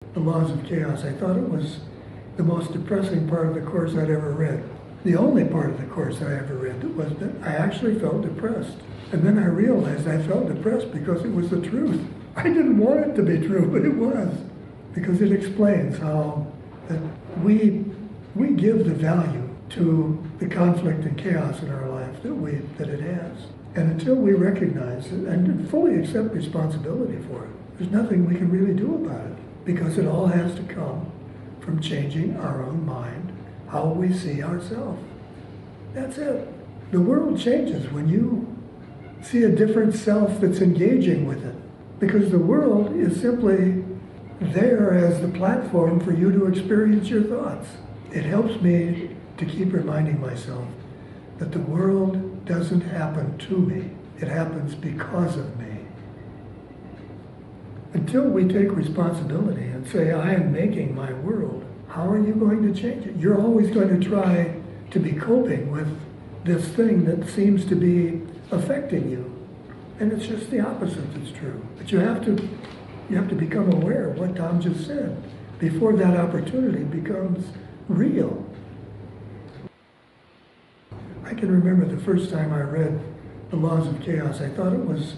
The Laws of Chaos. I thought it was the most depressing part of the course I'd ever read. The only part of the course I ever read that was that I actually felt depressed. And then I realized I felt depressed because it was the truth. I didn't want it to be true, but it was. Because it explains how that we give the value to the conflict and chaos in our life that it has. And until we recognize it and fully accept responsibility for it, there's nothing we can really do about it. Because it all has to come from changing our own mind, how we see ourselves. That's it. The world changes when you see a different self that's engaging with it. Because the world is simply there as the platform for you to experience your thoughts. It helps me to keep reminding myself that the world doesn't happen to me. It happens because of me. Until we take responsibility and say, I am making my world, how are you going to change it? You're always going to try to be coping with this thing that seems to be affecting you. And it's just the opposite that's true. But you have to become aware of what Tom just said before that opportunity becomes real. I can remember the first time I read The Laws of Chaos. I thought it was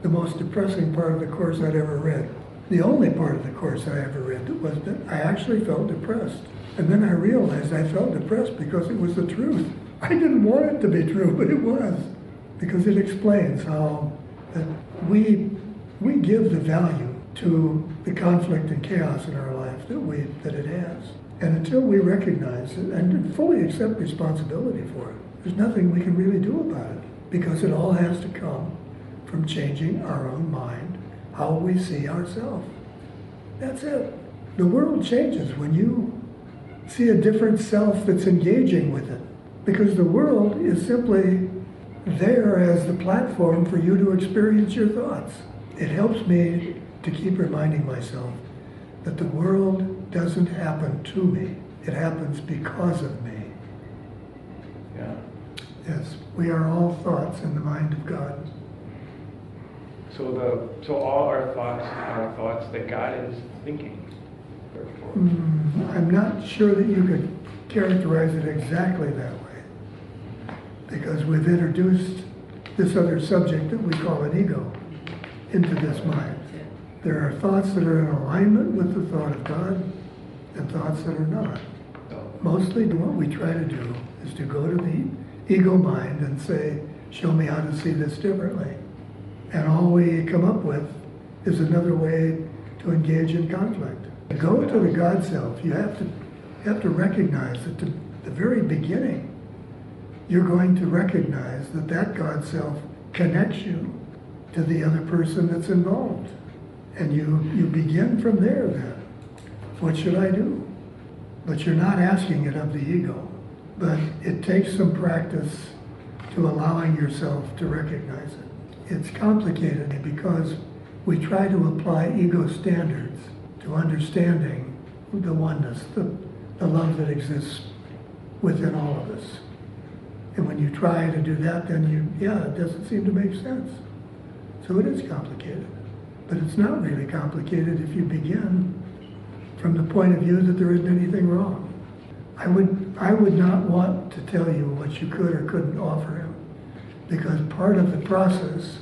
the most depressing part of the course I'd ever read. The only part of the course I ever read that was that I actually felt depressed. And then I realized I felt depressed because it was the truth. I didn't want it to be true, but it was. Because it explains how that we give the value to the conflict and chaos in our life that it has. And until we recognize it and fully accept responsibility for it, there's nothing we can really do about it. Because it all has to come from changing our own mind, how we see ourselves. That's it. The world changes when you see a different self that's engaging with it. Because the world is simply there as the platform for you to experience your thoughts. It helps me to keep reminding myself that the world doesn't happen to me. It happens because of me. Yeah. Yes, we are all thoughts in the mind of God. So all our thoughts are thoughts that God is thinking. I'm not sure that you could characterize it exactly that way, because we've introduced this other subject that we call an ego into this mind. There are thoughts that are in alignment with the thought of God and thoughts that are not. Mostly what we try to do is to go to the ego mind and say, show me how to see this differently. And all we come up with is another way to engage in conflict. To go to the God self, you have to recognize that at the very beginning, you're going to recognize that that God self connects you to the other person that's involved. And you begin from there then. What should I do? But you're not asking it of the ego. But it takes some practice to allowing yourself to recognize it. It's complicated because we try to apply ego standards to understanding the oneness, the love that exists within all of us. And when you try to do that, then it doesn't seem to make sense. So it is complicated. But it's not really complicated if you begin from the point of view that there isn't anything wrong. I would not want to tell you what you could or couldn't offer him, because part of the process,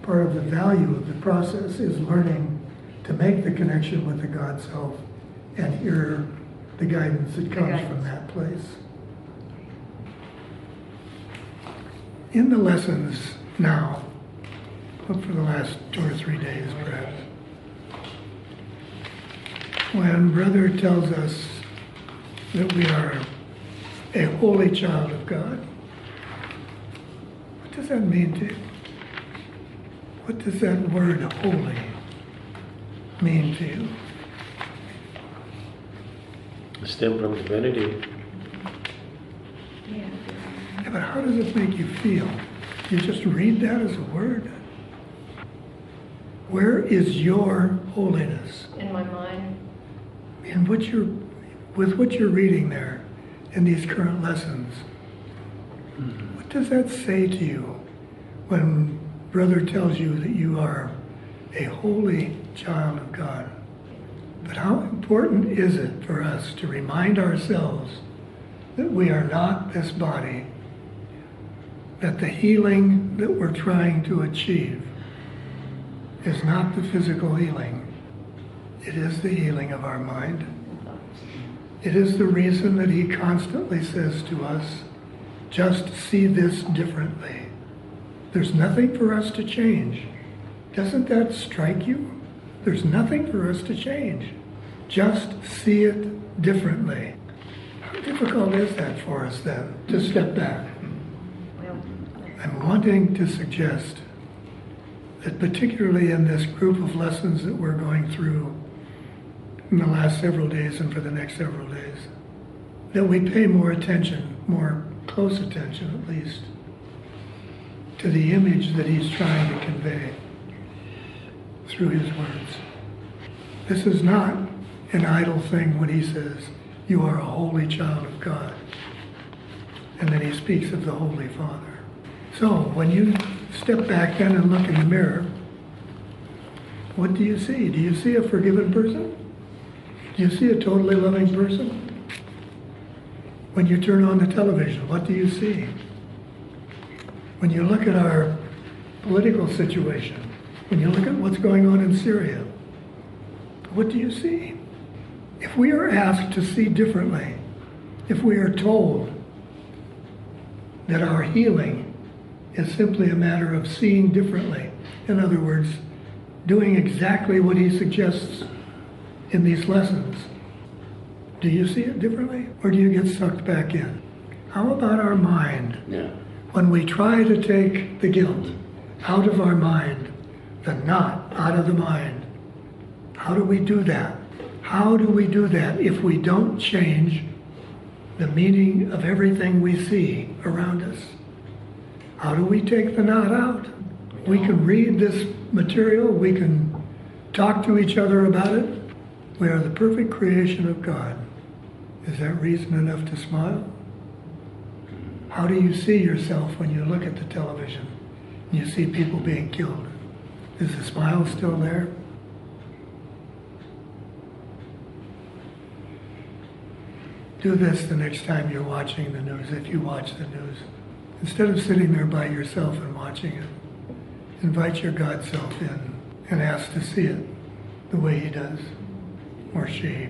part of the value of the process is learning to make the connection with the God self and hear the guidance that comes from that place. In the lessons now, for the last 2 or 3 days perhaps, when Brother tells us that we are a holy child of God, what does that mean to you? What does that word holy mean to you? Stem from divinity. Yeah, but how does it make you feel? You just read that as a word? Where is your holiness? In my mind. In with what you're reading there in these current lessons, what does that say to you when Brother tells you that you are a holy child of God? But how important is it for us to remind ourselves that we are not this body, that the healing that we're trying to achieve is not the physical healing. It is the healing of our mind. It is the reason that he constantly says to us, just see this differently. There's nothing for us to change. Doesn't that strike you? There's nothing for us to change. Just see it differently. How difficult is that for us then, to step back? I'm wanting to suggest that particularly in this group of lessons that we're going through in the last several days and for the next several days, that we pay more attention, more close attention at least, to the image that he's trying to convey through his words. This is not an idle thing when he says, you are a holy child of God. And then he speaks of the Holy Father. So when you step back then and look in the mirror, what do you see? Do you see a forgiven person? Do you see a totally loving person? When you turn on the television, what do you see? When you look at our political situation, when you look at what's going on in Syria, what do you see? If we are asked to see differently, if we are told that our healing is simply a matter of seeing differently, in other words, doing exactly what he suggests in these lessons, do you see it differently, or do you get sucked back in? How about our mind? Yeah. When we try to take the guilt out of our mind, the not out of the mind, how do we do that? How do we do that if we don't change the meaning of everything we see around us? How do we take the not out? We can read this material, we can talk to each other about it. We are the perfect creation of God. Is that reason enough to smile? How do you see yourself when you look at the television and you see people being killed? Is the smile still there? Do this the next time you're watching the news, if you watch the news. Instead of sitting there by yourself and watching it, invite your God self in and ask to see it the way he does, or she.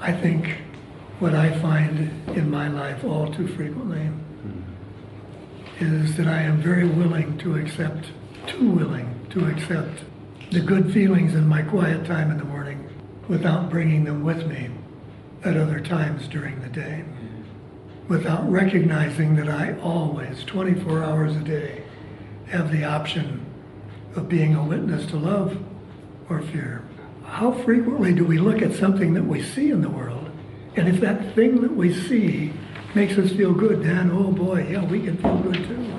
I think what I find in my life all too frequently is that I am very willing to accept, too willing to accept the good feelings in my quiet time in the morning without bringing them with me at other times during the day, without recognizing that I always, 24 hours a day, have the option of being a witness to love or fear. How frequently do we look at something that we see in the world, and if that thing that we see makes us feel good, then, oh boy, yeah, we can feel good too.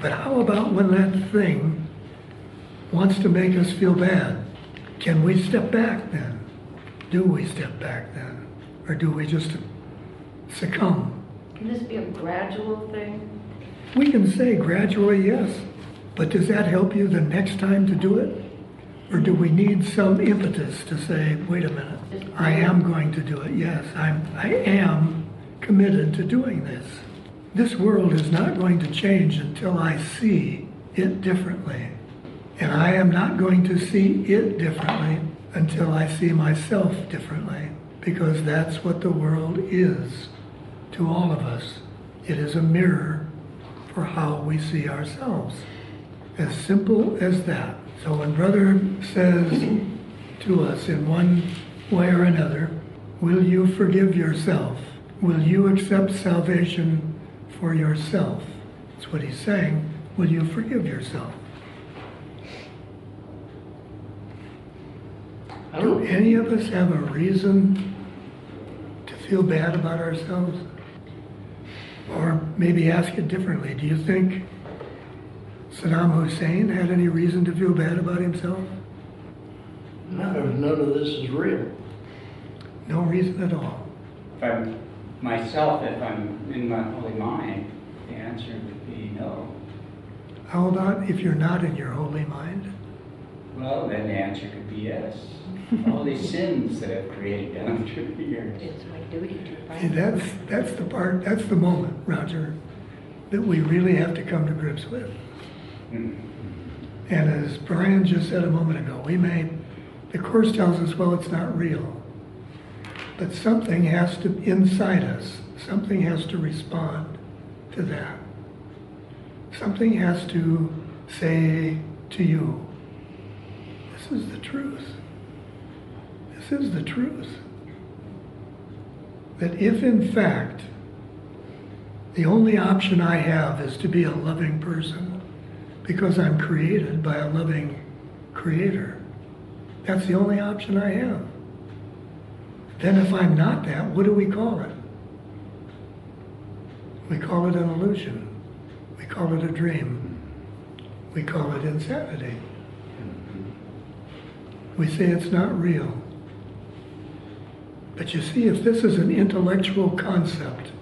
But how about when that thing wants to make us feel bad? Can we step back then? Do we step back then? Or do we just succumb? Can this be a gradual thing? We can say gradually, yes. But does that help you the next time to do it? Or do we need some impetus to say, wait a minute, I am going to do it. Yes, I am committed to doing this. This world is not going to change until I see it differently. And I am not going to see it differently until I see myself differently, because that's what the world is to all of us. It is a mirror for how we see ourselves. As simple as that. So when Brother says to us in one way or another, will you forgive yourself? Will you accept salvation for yourself? That's what he's saying. Will you forgive yourself? Do any of us have a reason to feel bad about ourselves? Or maybe ask it differently. Do you think Saddam Hussein had any reason to feel bad about himself? No, none of this is real. No reason at all. If I'm myself, if I'm in my holy mind, the answer would be no. How about if you're not in your holy mind? Well, then the answer could be yes. All these sins that have created down through the years. It's my duty to See, find. that's the part, that's the moment, Roger, that we really have to come to grips with. Mm. And as Brian just said a moment ago, the Course tells us, well, it's not real. But something has to, inside us, something has to respond to that. Something has to say to you, this is the truth. This is the truth. That if in fact the only option I have is to be a loving person because I'm created by a loving creator, that's the only option I have. Then if I'm not that, what do we call it? We call it an illusion. We call it a dream. We call it insanity. We say it's not real. But you see, if this is an intellectual concept,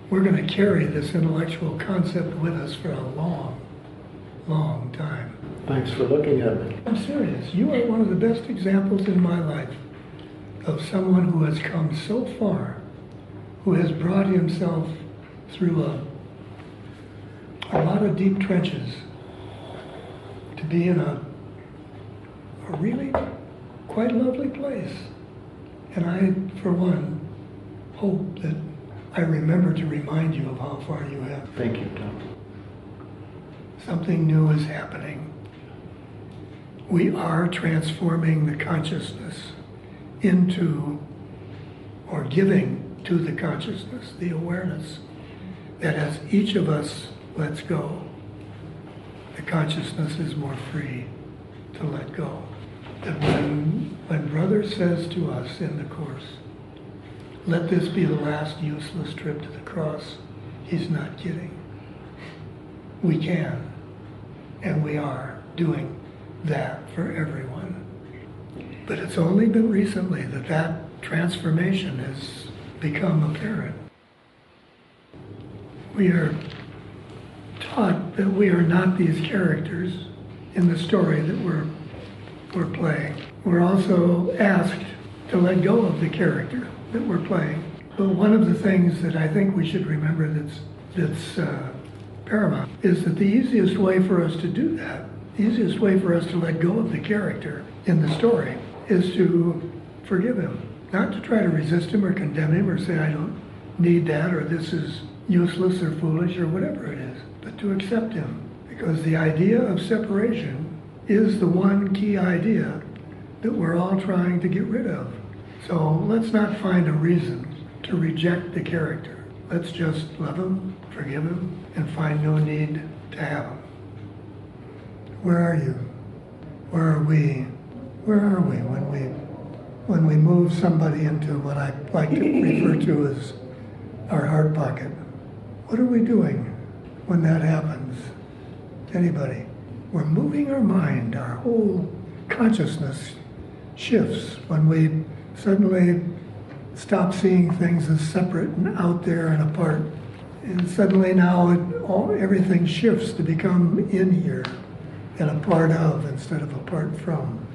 we're going to carry this intellectual concept with us for a long, long time. Thanks for looking at me. I'm serious. You are one of the best examples in my life of someone who has come so far, who has brought himself through a lot of deep trenches to be in a really quite lovely place. And I, for one, hope that I remember to remind you of how far you have. Thank you, Tom. Something new is happening. We are transforming the consciousness into, or giving to the consciousness, the awareness, that as each of us lets go, the consciousness is more free to let go. That when Brother says to us in the Course, let this be the last useless trip to the cross, he's not kidding. We can, and we are doing that for everyone. But it's only been recently that that transformation has become apparent. We are taught that we are not these characters in the story that we're playing. We're also asked to let go of the character that we're playing. But one of the things that I think we should remember that's paramount is that the easiest way for us to do that, the easiest way for us to let go of the character in the story is to forgive him. Not to try to resist him or condemn him or say, I don't need that, or this is useless or foolish or whatever it is, but to accept him. Because the idea of separation is the one key idea that we're all trying to get rid of. So let's not find a reason to reject the character. Let's just love him, forgive him, and find no need to have him. Where are you? Where are we? Where are we when we move somebody into what I like to refer to as our heart pocket? What are we doing when that happens? Anybody? We're moving our mind. Our whole consciousness shifts when we suddenly stop seeing things as separate and out there and apart. And suddenly now everything shifts to become in here and a part of instead of apart from.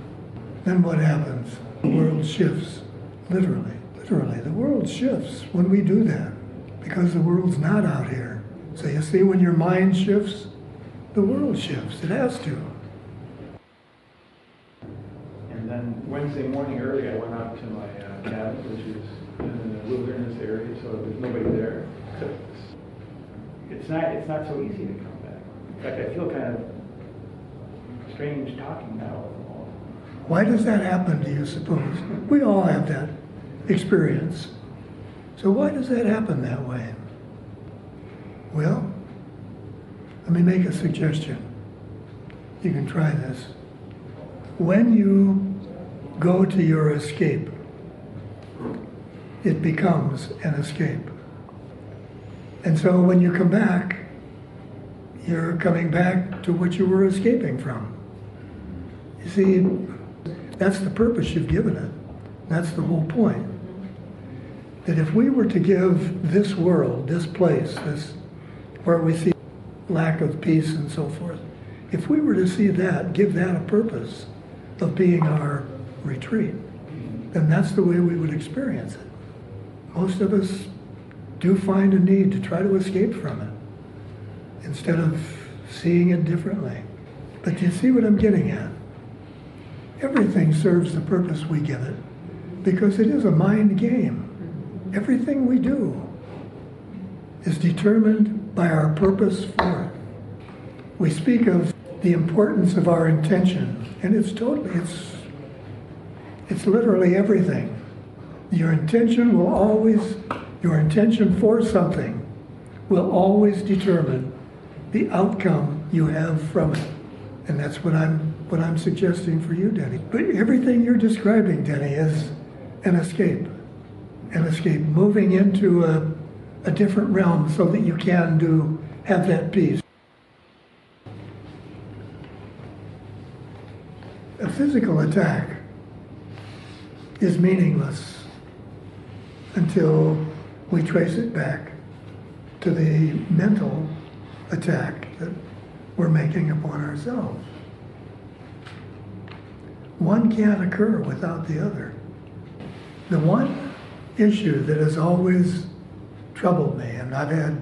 Then what happens? The world shifts. Literally. Literally. The world shifts when we do that because the world's not out here. So you see, when your mind shifts, the world shifts. It has to. And then Wednesday morning early, I went out to my cabin, which is in the wilderness area, so there's nobody there. So it's not so easy to come back. In fact, I feel kind of strange talking now. Why does that happen, do you suppose? We all have that experience. So why does that happen that way? Well, let me make a suggestion. You can try this. When you go to your escape, it becomes an escape. And so when you come back, you're coming back to what you were escaping from. You see, that's the purpose you've given it. That's the whole point. That if we were to give this world, this place, this where we see lack of peace and so forth, If we were to see that, give that a purpose of being our retreat, then that's the way we would experience it. Most of us do find a need to try to escape from it instead of seeing it differently. But you see what I'm getting at? Everything serves the purpose we give it because it is a mind game. Everything we do is determined by our purpose for it. We speak of the importance of our intention, and it's literally everything. Your intention for something will always determine the outcome you have from it. And that's what I'm suggesting for you, Denny. But everything you're describing, Denny, is an escape. An escape, moving into a different realm so that you can have that peace. A physical attack is meaningless until we trace it back to the mental attack that we're making upon ourselves. One can't occur without the other. The one issue that has always troubled me, and I've had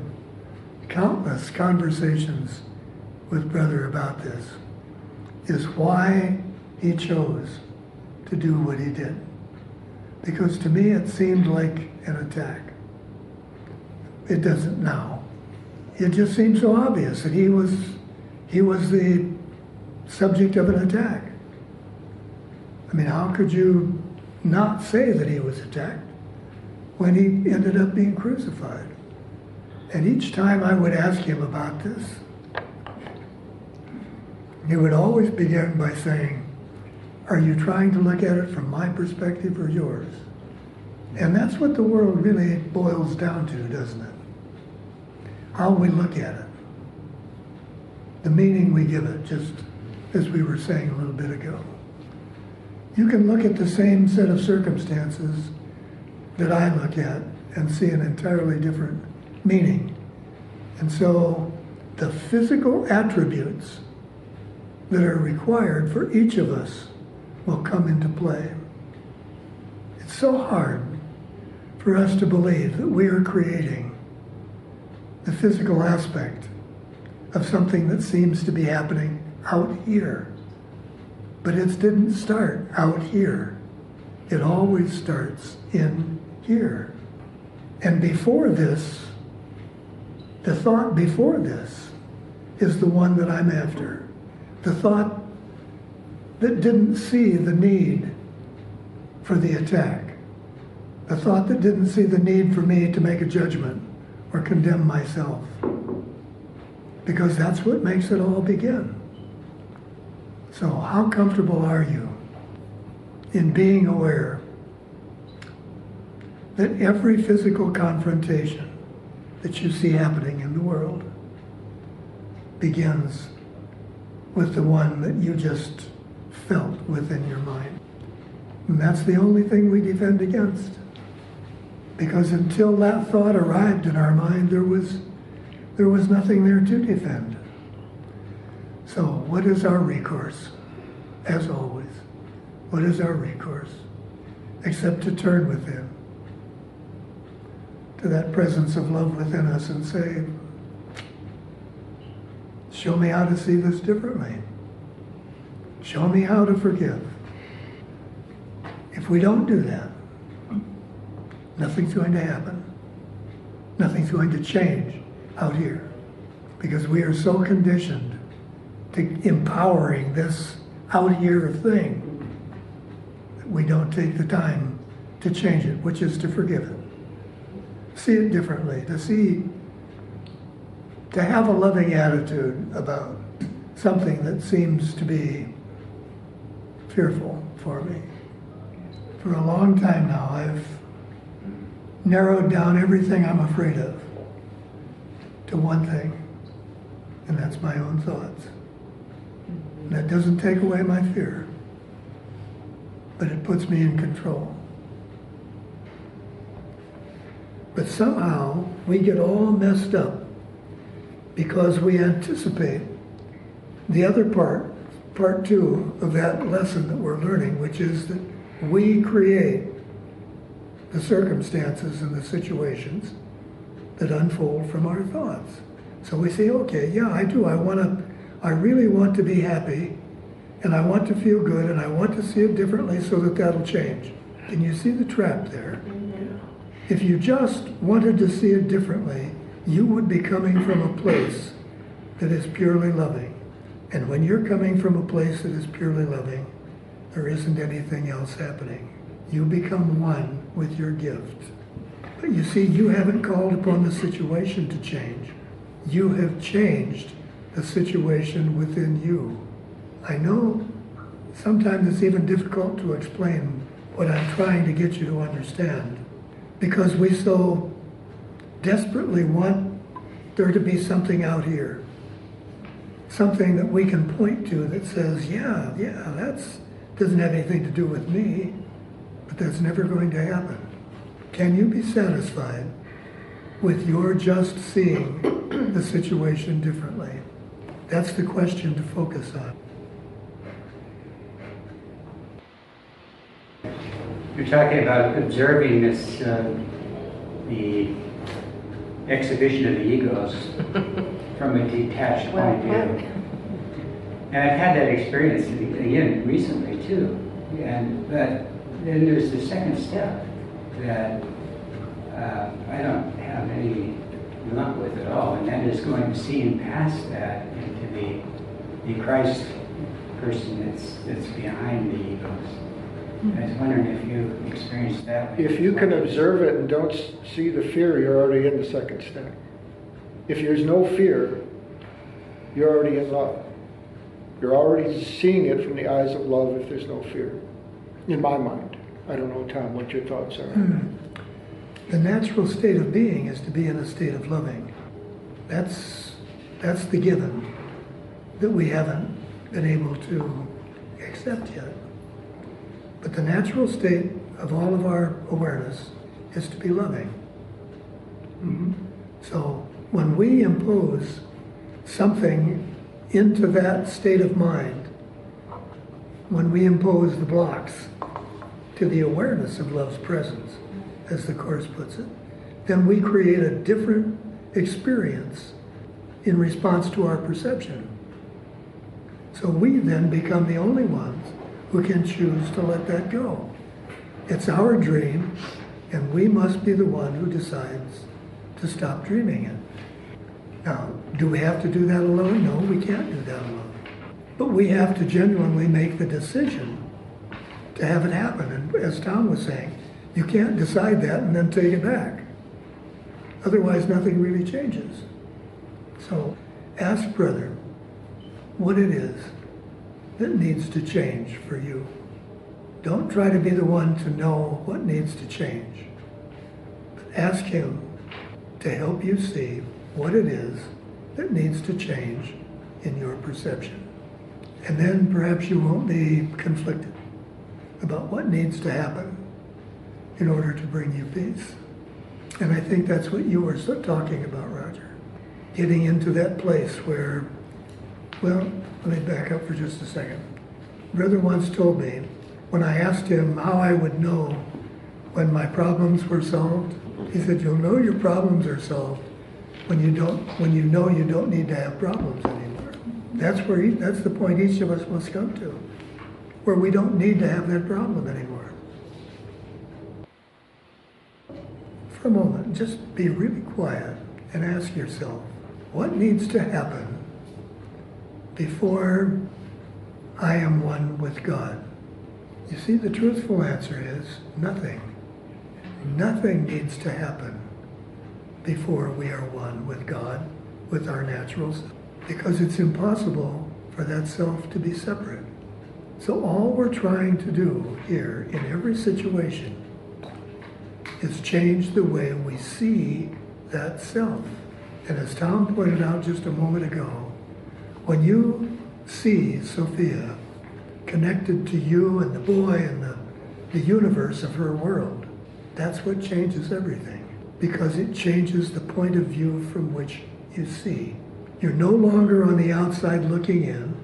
countless conversations with Brother about this, is why he chose to do what he did. Because to me it seemed like an attack. It doesn't now. It just seems so obvious that he was the subject of an attack. I mean, how could you not say that he was attacked when he ended up being crucified? And each time I would ask him about this, he would always begin by saying, are you trying to look at it from my perspective or yours? And that's what the world really boils down to, doesn't it? How we look at it. The meaning we give it, just as we were saying a little bit ago. You can look at the same set of circumstances that I look at and see an entirely different meaning. And so the physical attributes that are required for each of us will come into play. It's so hard for us to believe that we are creating the physical aspect of something that seems to be happening out here. But it didn't start out here. It always starts in here. And before this, the thought before this is the one that I'm after. The thought that didn't see the need for the attack. The thought that didn't see the need for me to make a judgment or condemn myself. Because that's what makes it all begin. So how comfortable are you in being aware that every physical confrontation that you see happening in the world begins with the one that you just felt within your mind? And that's the only thing we defend against. Because until that thought arrived in our mind, there was nothing there to defend. So what is our recourse? As always, what is our recourse? Except to turn within, to that presence of love within us and say, show me how to see this differently. Show me how to forgive. If we don't do that, nothing's going to happen. Nothing's going to change out here. Because we are so conditioned to empowering this out here thing that we don't take the time to change it, which is to forgive it. See it differently, to have a loving attitude about something that seems to be fearful for me. For a long time now, I've narrowed down everything I'm afraid of to one thing, and that's my own thoughts. And that doesn't take away my fear, but it puts me in control. But somehow we get all messed up because we anticipate The other part two of that lesson that we're learning, which is that we create the circumstances and the situations that unfold from our thoughts. So we say, okay, yeah, I do. I really want to be happy, and I want to feel good, and I want to see it differently so that that'll change. Can you see the trap there? If you just wanted to see it differently, you would be coming from a place that is purely loving. And when you're coming from a place that is purely loving, there isn't anything else happening. You become one with your gift. But you see, you haven't called upon the situation to change. You have changed the situation within you. I know sometimes it's even difficult to explain what I'm trying to get you to understand, because we so desperately want there to be something out here, something that we can point to that says, yeah, that's doesn't have anything to do with me, but that's never going to happen. Can you be satisfied with your just seeing the situation differently? That's the question to focus on. You're talking about observing this, the exhibition of the egos from a detached point of view. And I've had that experience again recently too. But then there's the second step that I don't have any luck with at all, and that is going to seeing past that into the Christ person that's behind the egos. I was wondering if you experienced that. If you can observe it and don't see the fear, you're already in the second step. If there's no fear, you're already in love. You're already seeing it from the eyes of love if there's no fear. In my mind. I don't know, Tom, what your thoughts are. The natural state of being is to be in a state of loving. That's the given that we haven't been able to accept yet. But the natural state of all of our awareness is to be loving. So when we impose something into that state of mind, when we impose the blocks to the awareness of love's presence, as the Course puts it, then we create a different experience in response to our perception. So we then become the only ones who can choose to let that go. It's our dream, and we must be the one who decides to stop dreaming it. Now, do we have to do that alone? No, we can't do that alone. But we have to genuinely make the decision to have it happen. And as Tom was saying, you can't decide that and then take it back. Otherwise, nothing really changes. So ask brother what it is that needs to change for you. Don't try to be the one to know what needs to change. But ask him to help you see what it is that needs to change in your perception. And then perhaps you won't be conflicted about what needs to happen in order to bring you peace. And I think that's what you were talking about, Roger. Getting into that place where, well, let me back up for just a second. Brother once told me, when I asked him how I would know when my problems were solved, he said, you'll know your problems are solved when you know you don't need to have problems anymore. That's the point each of us must come to, where we don't need to have that problem anymore. For a moment, just be really quiet and ask yourself, what needs to happen before I am one with God? You see, the truthful answer is nothing. Nothing needs to happen before we are one with God, with our natural self, because it's impossible for that self to be separate. So all we're trying to do here in every situation is change the way we see that self. And as Tom pointed out just a moment ago, when you see Sophia connected to you and the boy and the universe of her world, that's what changes everything, because it changes the point of view from which you see. You're no longer on the outside looking in.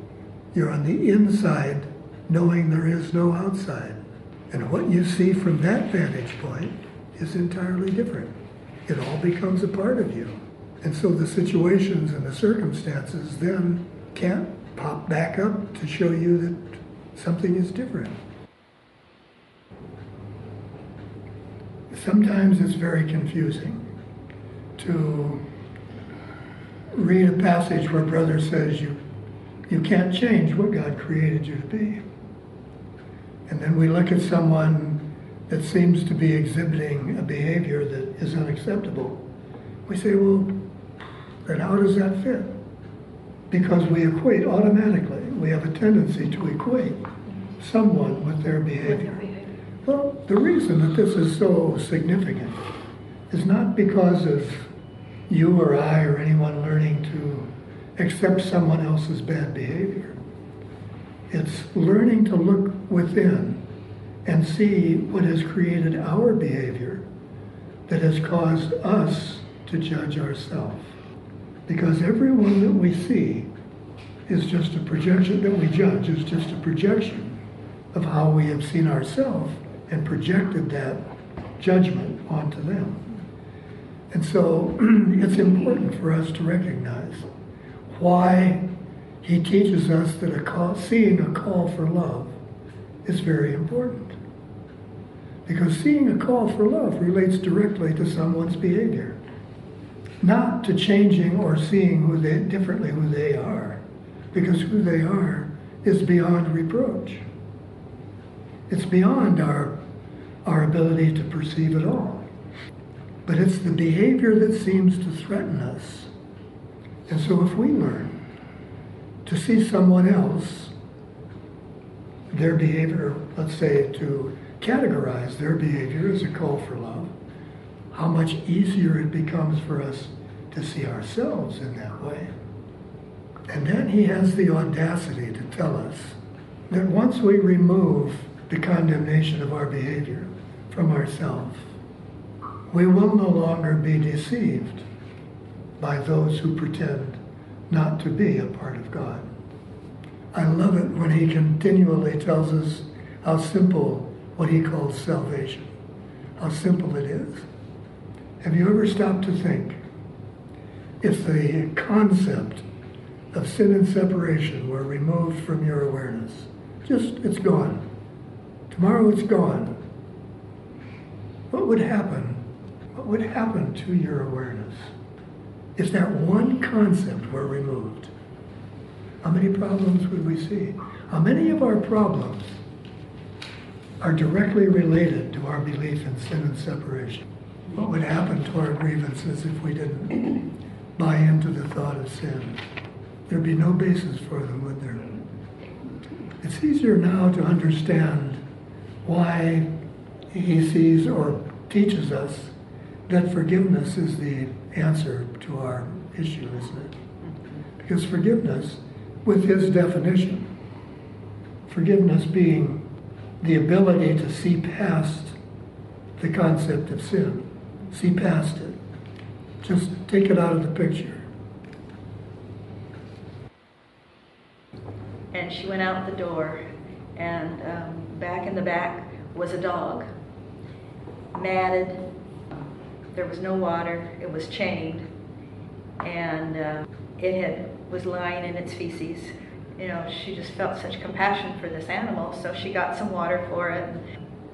You're on the inside knowing there is no outside. And what you see from that vantage point is entirely different. It all becomes a part of you. And so the situations and the circumstances then can't pop back up to show you that something is different. Sometimes it's very confusing to read a passage where Brother says you can't change what God created you to be. And then we look at someone that seems to be exhibiting a behavior that is unacceptable. We say, well, then how does that fit? Because we equate automatically. We have a tendency to equate someone with their behavior. Well, the reason that this is so significant is not because of you or I or anyone learning to accept someone else's bad behavior. It's learning to look within and see what has created our behavior that has caused us to judge ourselves. Because everyone that we see is just a projection, that we judge is just a projection of how we have seen ourselves and projected that judgment onto them. And so it's important for us to recognize why he teaches us that seeing a call for love is very important. Because seeing a call for love relates directly to someone's behavior, not to changing or seeing differently who they are, because who they are is beyond reproach. It's beyond our ability to perceive it all. But it's the behavior that seems to threaten us. And so if we learn to see someone else, their behavior, let's say to categorize their behavior as a call for love, how much easier it becomes for us to see ourselves in that way. And then he has the audacity to tell us that once we remove the condemnation of our behavior from ourselves, we will no longer be deceived by those who pretend not to be a part of God. I love it when he continually tells us how simple what he calls salvation, how simple it is. Have you ever stopped to think if the concept of sin and separation were removed from your awareness? Just, it's gone. Tomorrow it's gone. What would happen? What would happen to your awareness if that one concept were removed? How many problems would we see? How many of our problems are directly related to our belief in sin and separation? What would happen to our grievances if we didn't buy into the thought of sin? There'd be no basis for them, would there? It's easier now to understand why he sees or teaches us that forgiveness is the answer to our issue, isn't it? Because forgiveness, with his definition, forgiveness being the ability to see past the concept of sin, see past it, just take it out of the picture. And she went out the door, and back in the back was a dog, matted. There was no water. It was chained, and was lying in its feces. You know, she just felt such compassion for this animal, so she got some water for it. And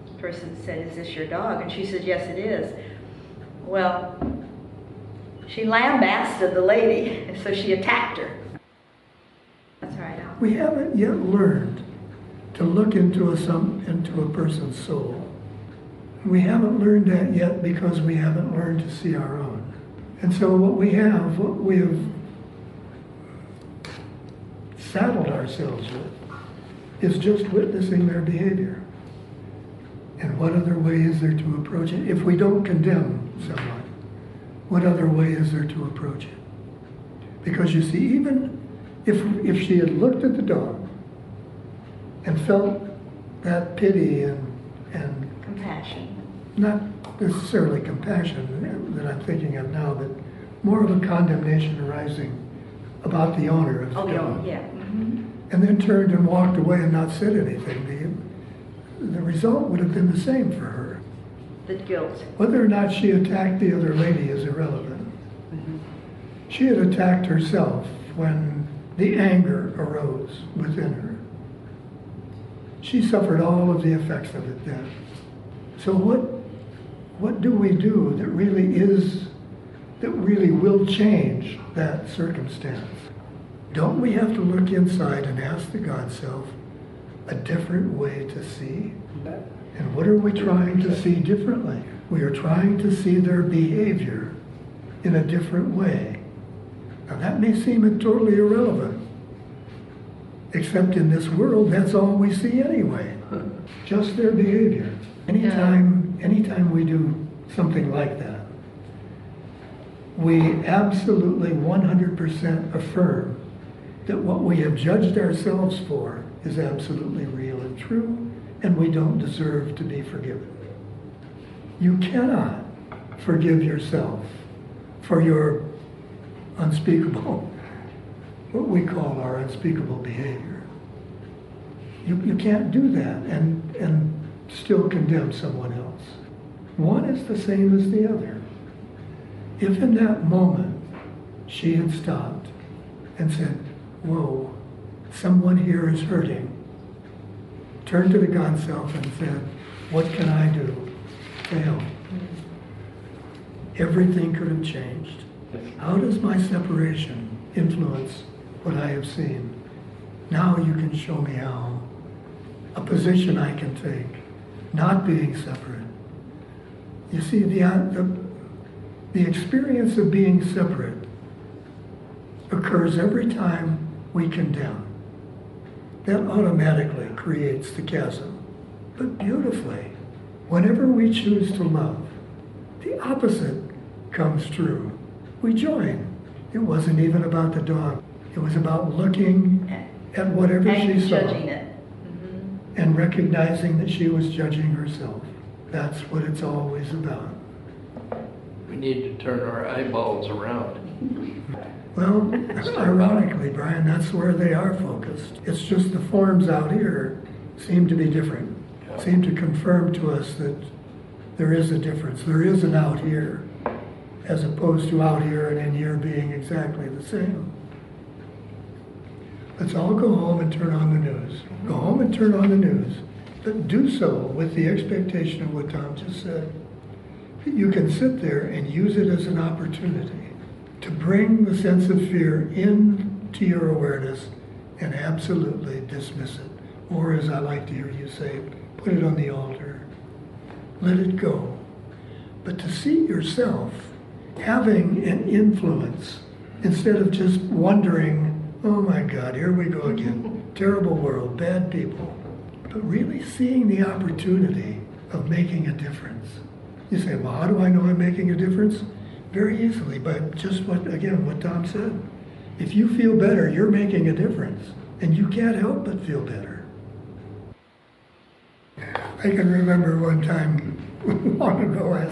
the person said, "Is this your dog?" And she said, "Yes, it is." Well, she lambasted the lady, and so she attacked her. That's right. We haven't yet learned to look into a person's soul. We haven't learned that yet because we haven't learned to see our own. And so what we have saddled ourselves with is just witnessing their behavior. And what other way is there to approach it? If we don't condemn someone, what other way is there to approach it? Because you see, even if she had looked at the dog and felt that pity and Compassion. not necessarily compassion that I'm thinking of now, but more of a condemnation arising about the owner of the Oh, dog. yeah, mhm. And then turned and walked away and not said anything, the result would have been the same for her. The guilt. Whether or not she attacked the other lady is irrelevant. She had attacked herself when the anger arose within her. She suffered all of the effects of it then. So what do we do that really will change that circumstance? Don't we have to look inside and ask the God self a different way to see? And what are we trying to see differently? We are trying to see their behavior in a different way. Now that may seem totally irrelevant, except in this world, that's all we see anyway. Just their behavior. Anytime we do something like that, we absolutely 100% affirm that what we have judged ourselves for is absolutely real and true, and we don't deserve to be forgiven. You cannot forgive yourself for your unspeakable, what we call our unspeakable behavior. You can't do that and still condemn someone else. One is the same as the other. If in that moment she had stopped and said, whoa, someone here is hurting, turned to the God self and said, what can I do to help? Everything could have changed. How does my separation influence what I have seen? Now you can show me how. A position I can take, not being separate. You see, the experience of being separate occurs every time we condemn. That automatically creates the chasm. But beautifully, whenever we choose to love, the opposite comes true. We join. It wasn't even about the dog. It was about looking at whatever And she saw judging it. and recognizing that she was judging herself. That's what it's always about. We need to turn our eyeballs around. Well, ironically, Brian, that's where they are focused. It's just the forms out here seem to be different, seem to confirm to us that there is a difference. There is an out here, as opposed to out here and in here being exactly the same. Let's all go home and turn on the news. Go home and turn on the news, but do so with the expectation of what Tom just said. You can sit there and use it as an opportunity to bring the sense of fear into your awareness and absolutely dismiss it. Or as I like to hear you say, put it on the altar. Let it go. But to see yourself having an influence instead of just wondering, oh my God, here we go again. Terrible world, bad people. But really seeing the opportunity of making a difference. You say, well, how do I know I'm making a difference? Very easily, by just what Tom said. If you feel better, you're making a difference. And you can't help but feel better. I can remember one time, long ago,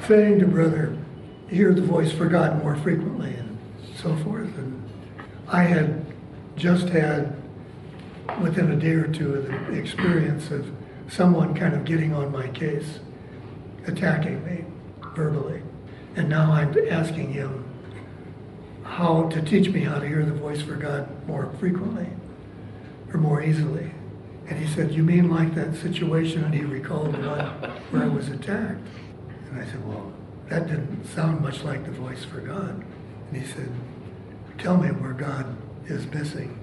saying to Brother, hear the voice for God more frequently, and so forth. And I had just had, within a day or two, the experience of someone kind of getting on my case, attacking me verbally. And now I'm asking him how to teach me how to hear the voice for God more frequently or more easily. And he said, you mean like that situation? And he recalled the one where I was attacked. And I said, well, that didn't sound much like the voice for God. And he said, tell me where God is missing.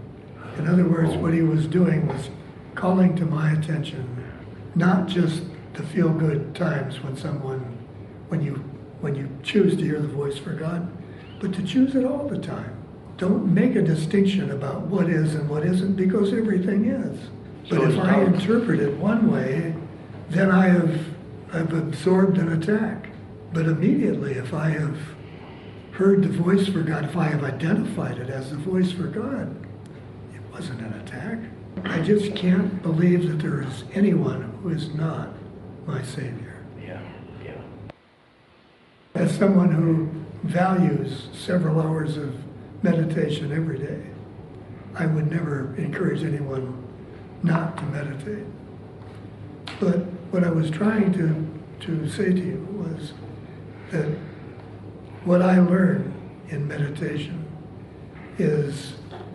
In other words, what he was doing was calling to my attention, not just the feel-good times when you choose to hear the voice for God, but to choose it all the time. Don't make a distinction about what is and what isn't, because everything is. But if I interpret it one way, then I've absorbed an attack. But immediately, if I have heard the voice for God, if I have identified it as the voice for God, it wasn't an attack. I just can't believe that there is anyone who is not my Savior. Yeah. As someone who values several hours of meditation every day. I would never encourage anyone not to meditate. But what I was trying to say to you was that what I learned in meditation is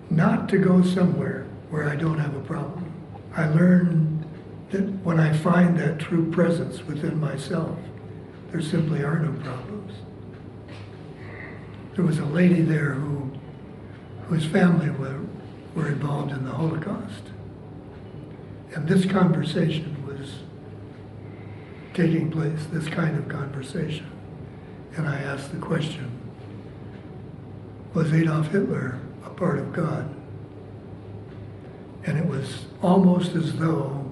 not to go somewhere where I don't have a problem. I learned that when I find that true presence within myself, there simply are no problems. There was a lady there whose family were involved in the Holocaust. And this conversation was taking place, this kind of conversation. And I asked the question, was Adolf Hitler a part of God? And it was almost as though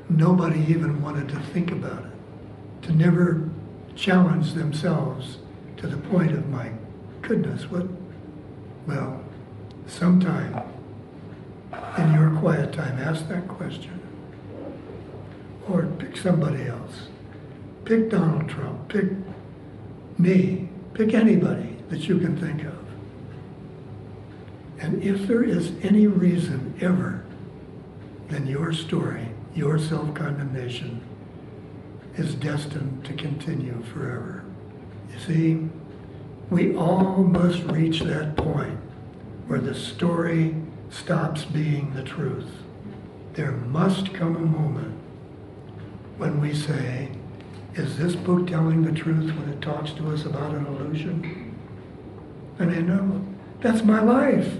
nobody even wanted to think about it, to never challenge themselves to the point of, my goodness, well, sometime in your quiet time, ask that question. Or pick somebody else. Pick Donald Trump, pick me, pick anybody that you can think of. And if there is any reason ever, then your story, your self-condemnation, is destined to continue forever. You see, we all must reach that point where the story stops being the truth. There must come a moment when we say, is this book telling the truth when it talks to us about an illusion? And I know, that's my life.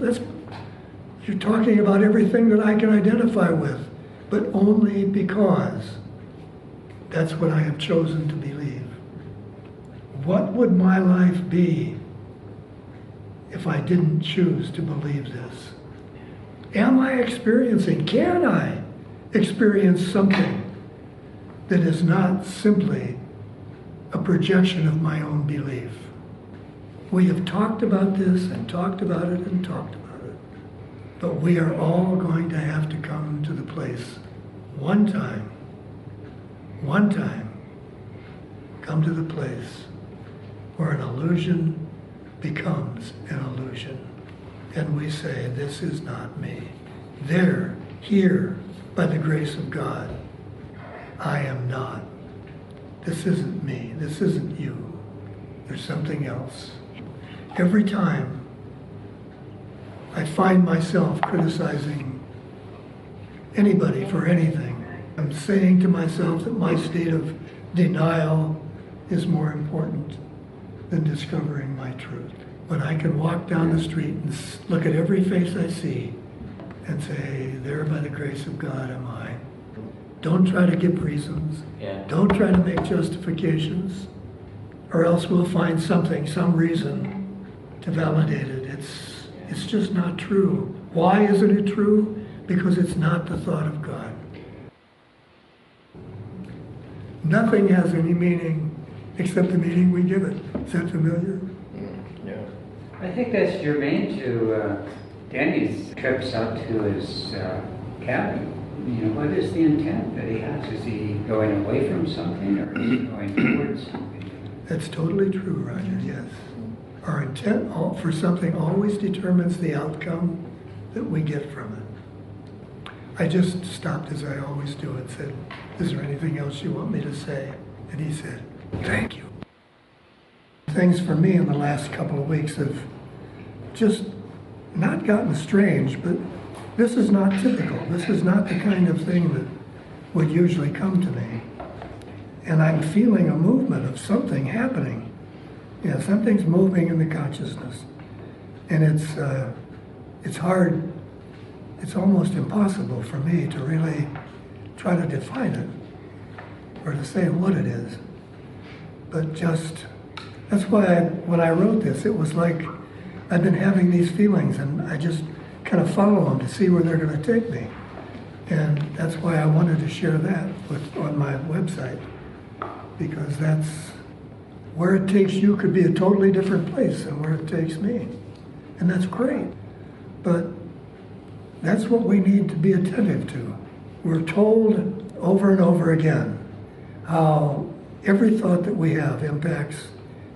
You're talking about everything that I can identify with, but only because that's what I have chosen to believe. What would my life be if I didn't choose to believe this? Am I experiencing, can I experience something that is not simply a projection of my own belief? We have talked about this and talked about it and talked about it. But we are all going to have to come to the place one time, come to the place where an illusion becomes an illusion. And we say, this is not me. There, here, by the grace of God, I am not. This isn't me. This isn't you. There's something else. Every time I find myself criticizing anybody for anything, I'm saying to myself that my state of denial is more important than discovering my truth. When I can walk down the street and look at every face I see and say, there by the grace of God am I. Don't try to give reasons. Yeah. Don't try to make justifications, or else we'll find something, some reason to validate it. It's just not true. Why isn't it true? Because it's not the thought of God. Nothing has any meaning except the meaning we give it. Is that familiar? Yeah. I think that's germane to Danny's trips out to his cabin. You know, what is the intent that he has? Is he going away from something, or is he going towards something? That's totally true, Roger, yes. Our intent for something always determines the outcome that we get from it. I just stopped, as I always do, and said, is there anything else you want me to say? And he said, thank you. Things for me in the last couple of weeks have just not gotten strange, but this is not typical. This is not the kind of thing that would usually come to me. And I'm feeling a movement of something happening. Yeah, something's moving in the consciousness. And it's hard, it's almost impossible for me to really try to define it or to say what it is. But just, that's why when I wrote this, it was like I've been having these feelings and I just kind of follow them to see where they're going to take me. And that's why I wanted to share that on my website, because that's where it takes you could be a totally different place than where it takes me. And that's great. But that's what we need to be attentive to. We're told over and over again how every thought that we have impacts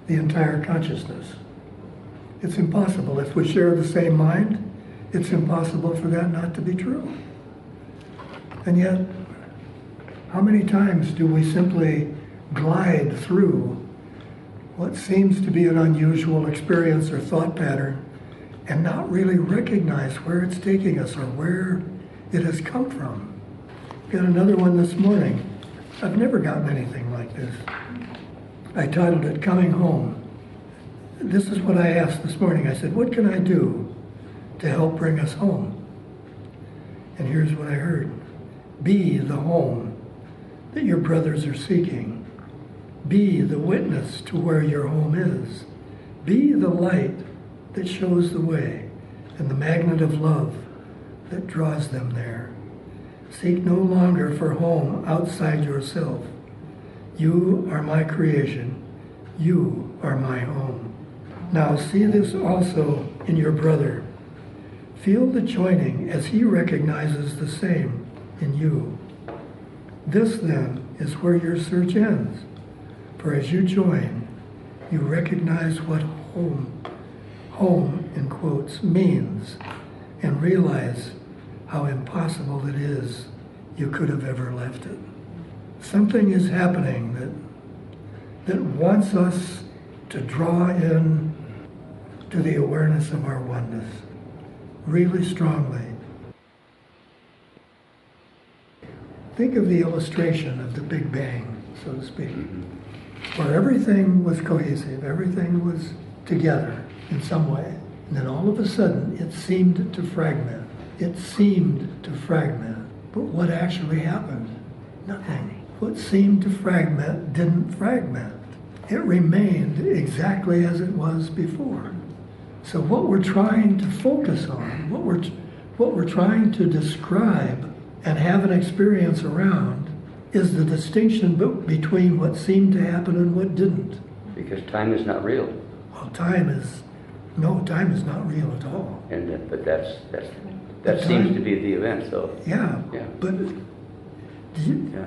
the entire consciousness. It's impossible. If we share the same mind, it's impossible for that not to be true. And yet, how many times do we simply glide through what seems to be an unusual experience or thought pattern and not really recognize where it's taking us or where it has come from? Got another one this morning. I've never gotten anything like this. I titled it Coming Home. This is what I asked this morning. I said, what can I do to help bring us home? And here's what I heard. Be the home that your brothers are seeking. Be the witness to where your home is. Be the light that shows the way and the magnet of love that draws them there. Seek no longer for home outside yourself. You are my creation. You are my home. Now see this also in your brother. Feel the joining as he recognizes the same in you. This then is where your search ends. For as you join, you recognize what home in quotes, means, and realize how impossible it is you could have ever left it. Something is happening that wants us to draw in to the awareness of our oneness really strongly. Think of the illustration of the Big Bang, so to speak, where everything was cohesive, everything was together in some way, and then all of a sudden it seemed to fragment. It seemed to fragment. But what actually happened? Nothing. What seemed to fragment didn't fragment. It remained exactly as it was before. So what we're trying to focus on, what we're trying to describe and have an experience around is the distinction between what seemed to happen and what didn't. Because time is not real. Well, time is not real at all. And but that seems to be the event, so. Yeah. Yeah. But Yeah.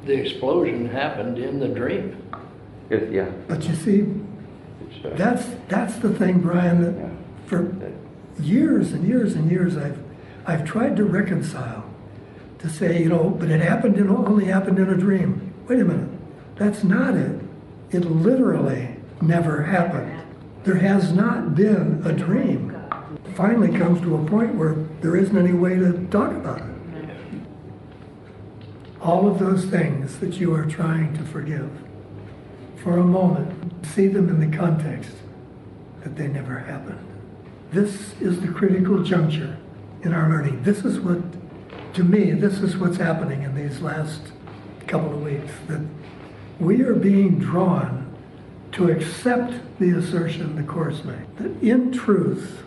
The explosion happened in the dream. Yeah. But you see, It's, that's the thing, Brian, that yeah. for years and years and years I've tried to reconcile, to say, but it only happened in a dream. Wait a minute, that's not it. It literally never happened. There has not been a dream. It finally comes to a point where there isn't any way to talk about it. All of those things that you are trying to forgive, for a moment, see them in the context that they never happened. This is the critical juncture in our learning. This is what's happening in these last couple of weeks, that we are being drawn to accept the assertion the Course made, that in truth,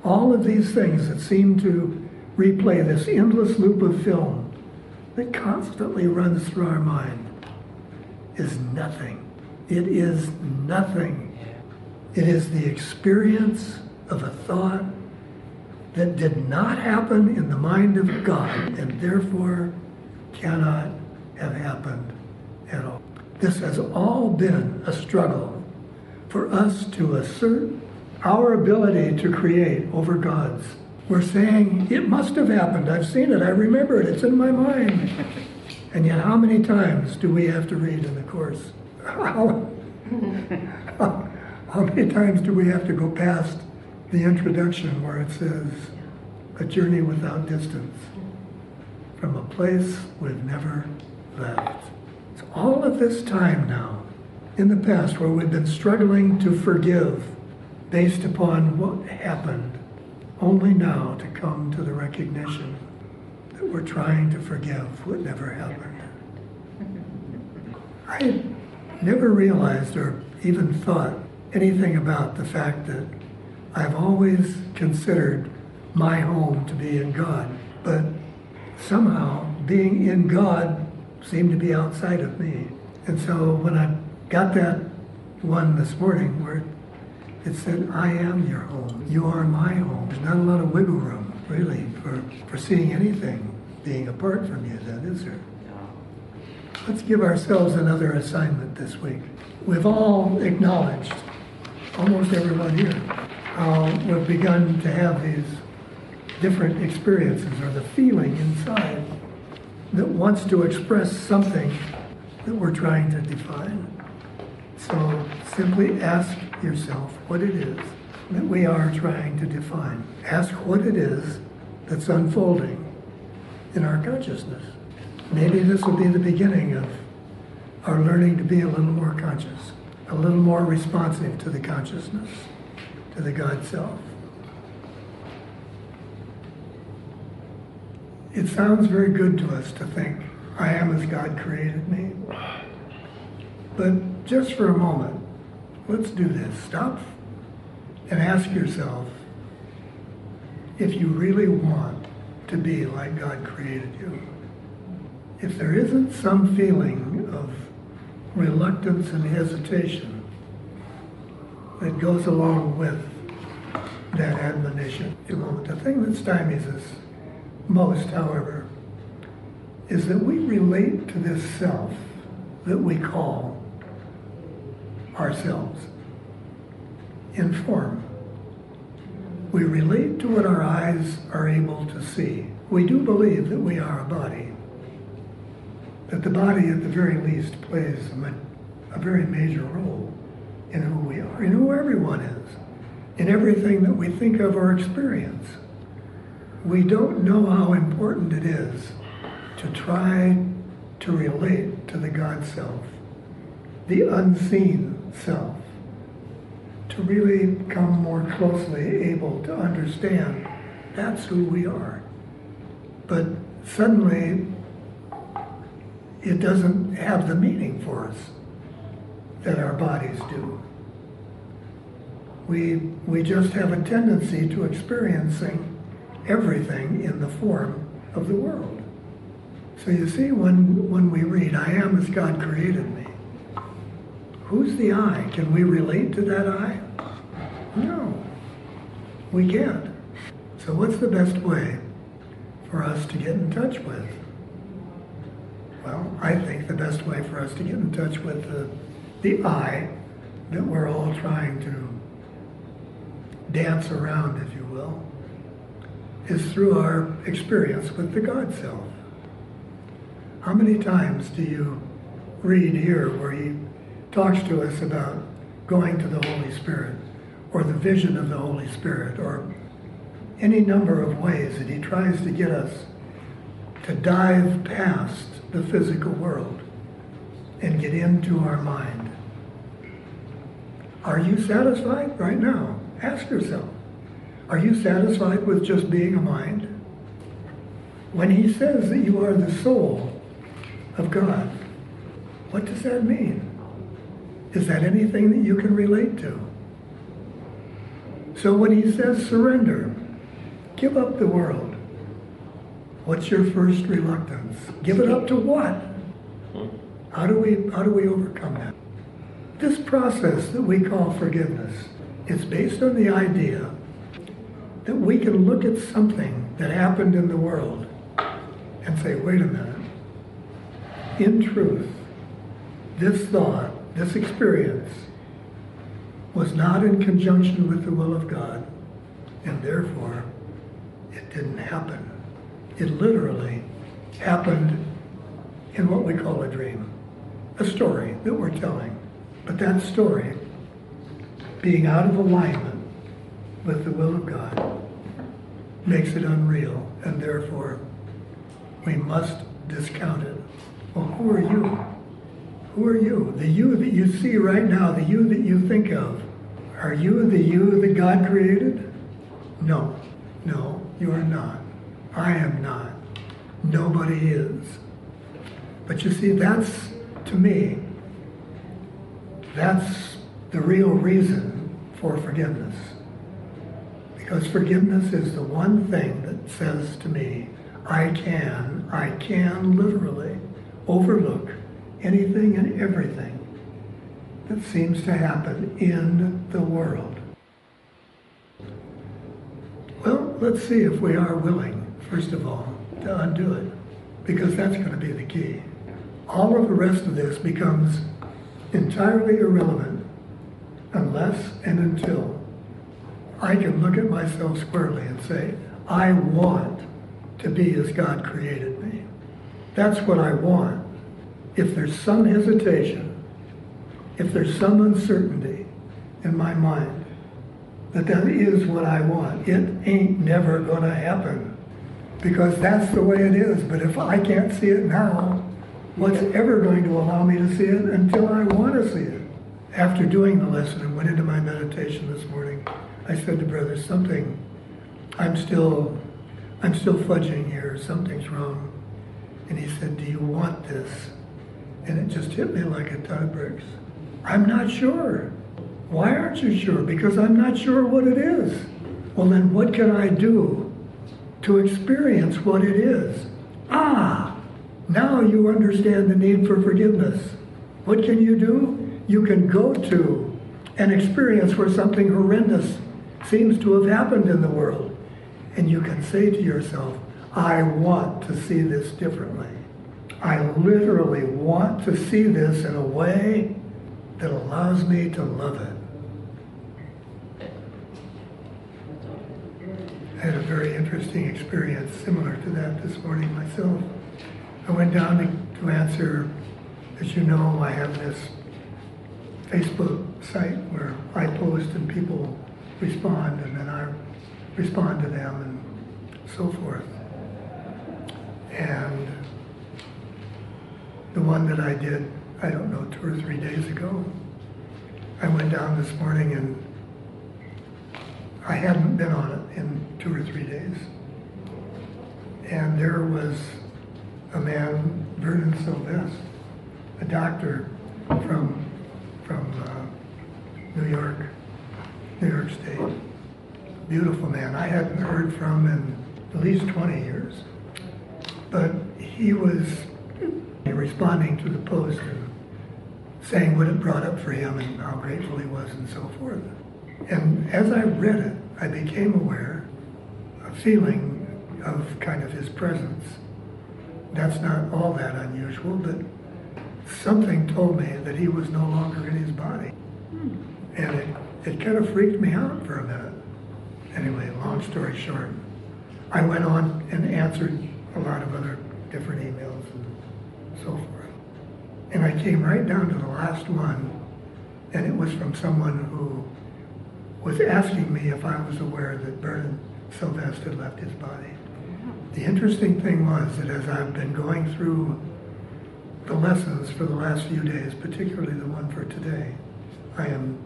all of these things that seem to replay this endless loop of film that constantly runs through our mind is nothing. It is nothing. It is the experience of a thought that did not happen in the mind of God and therefore cannot have happened at all. This has all been a struggle for us to assert our ability to create over God's. We're saying, it must have happened. I've seen it. I remember it. It's in my mind. And yet how many times do we have to read in the Course? How many times do we have to go past the introduction where it says, a journey without distance from a place we've never left. It's all of this time now in the past where we've been struggling to forgive based upon what happened, only now to come to the recognition that we're trying to forgive what never happened. I never realized or even thought anything about the fact that I've always considered my home to be in God, but somehow being in God seemed to be outside of me. And so when I got that one this morning where it said, I am your home, you are my home, there's not a lot of wiggle room, really, for seeing anything being apart from you then, is there? Let's give ourselves another assignment this week. We've all acknowledged almost everyone here, we've begun to have these different experiences or the feeling inside that wants to express something that we're trying to define. So simply ask yourself what it is that we are trying to define. Ask what it is that's unfolding in our consciousness. Maybe this will be the beginning of our learning to be a little more conscious, a little more responsive to the consciousness, to the God self. It sounds very good to us to think, I am as God created me. But just for a moment, let's do this. Stop and ask yourself if you really want to be like God created you. If there isn't some feeling of reluctance and hesitation that goes along with that admonition. The thing that stymies us most, however, is that we relate to this self that we call ourselves in form. We relate to what our eyes are able to see. We do believe that we are a body, that the body at the very least plays a very major role in who we are, in who everyone is, in everything that we think of or experience. We don't know how important it is to try to relate to the God self, the unseen self, to really become more closely able to understand that's who we are. But suddenly, it doesn't have the meaning for us that our bodies do. We just have a tendency to experiencing everything in the form of the world. So you see, when we read, I am as God created me, who's the I? Can we relate to that I? No, we can't. So what's the best way for us to get in touch with? Well, I think the best way for us to get in touch with the I that we're all trying to dance around, if you will, is through our experience with the God self. How many times do you read here where he talks to us about going to the Holy Spirit, or the vision of the Holy Spirit, or any number of ways that he tries to get us to dive past the physical world and get into our mind? Are you satisfied right now? Ask yourself, are you satisfied with just being a mind? When he says that you are the soul of God, what does that mean? Is that anything that you can relate to? So when he says surrender, give up the world, what's your first reluctance? Give it up to what? How do we overcome that? This process that we call forgiveness is based on the idea that we can look at something that happened in the world and say, wait a minute, in truth, this thought, this experience was not in conjunction with the will of God, and therefore it didn't happen. It literally happened in what we call a dream, a story that we're telling. But that story, being out of alignment with the will of God, makes it unreal, and therefore we must discount it. Well, who are you? Who are you? The you that you see right now, the you that you think of, are you the you that God created? No, you are not. I am not. Nobody is. But you see, that's, to me, that's the real reason for forgiveness. Because forgiveness is the one thing that says to me, I can literally overlook anything and everything that seems to happen in the world. Well, let's see if we are willing, first of all, to undo it, because that's going to be the key. All of the rest of this becomes entirely irrelevant unless and until I can look at myself squarely and say, I want to be as God created me. That's what I want. If there's some hesitation, if there's some uncertainty in my mind that that is what I want, it ain't never gonna happen, because that's the way it is. But if I can't see it now, what's ever going to allow me to see it until I want to see it? After doing the lesson and went into my meditation this morning, I said to Brother, something, I'm still fudging here, something's wrong. And he said, do you want this? And it just hit me like a ton of bricks. I'm not sure. Why aren't you sure? Because I'm not sure what it is. Well, then what can I do to experience what it is? Now you understand the need for forgiveness. What can you do? You can go to an experience where something horrendous seems to have happened in the world. And you can say to yourself, I want to see this differently. I literally want to see this in a way that allows me to love it. I had a very interesting experience similar to that this morning myself. I went down to answer, as you know, I have this Facebook site where I post and people respond, and then I respond to them and so forth. And the one that I did, I don't know, 2 or 3 days ago, I went down this morning and I hadn't been on it in 2 or 3 days. And there was a man, Vernon Sylvester, a doctor from New York State. Beautiful man. I hadn't heard from in at least 20 years. But he was responding to the post and saying what it brought up for him and how grateful he was and so forth. And as I read it, I became aware, a feeling of kind of his presence. That's not all that unusual, but something told me that he was no longer in his body. And it kind of freaked me out for a minute. Anyway, long story short, I went on and answered a lot of other different emails and so forth. And I came right down to the last one, and it was from someone who was asking me if I was aware that Vernon Sylvester had left his body. The interesting thing was that as I've been going through the lessons for the last few days, particularly the one for today, I am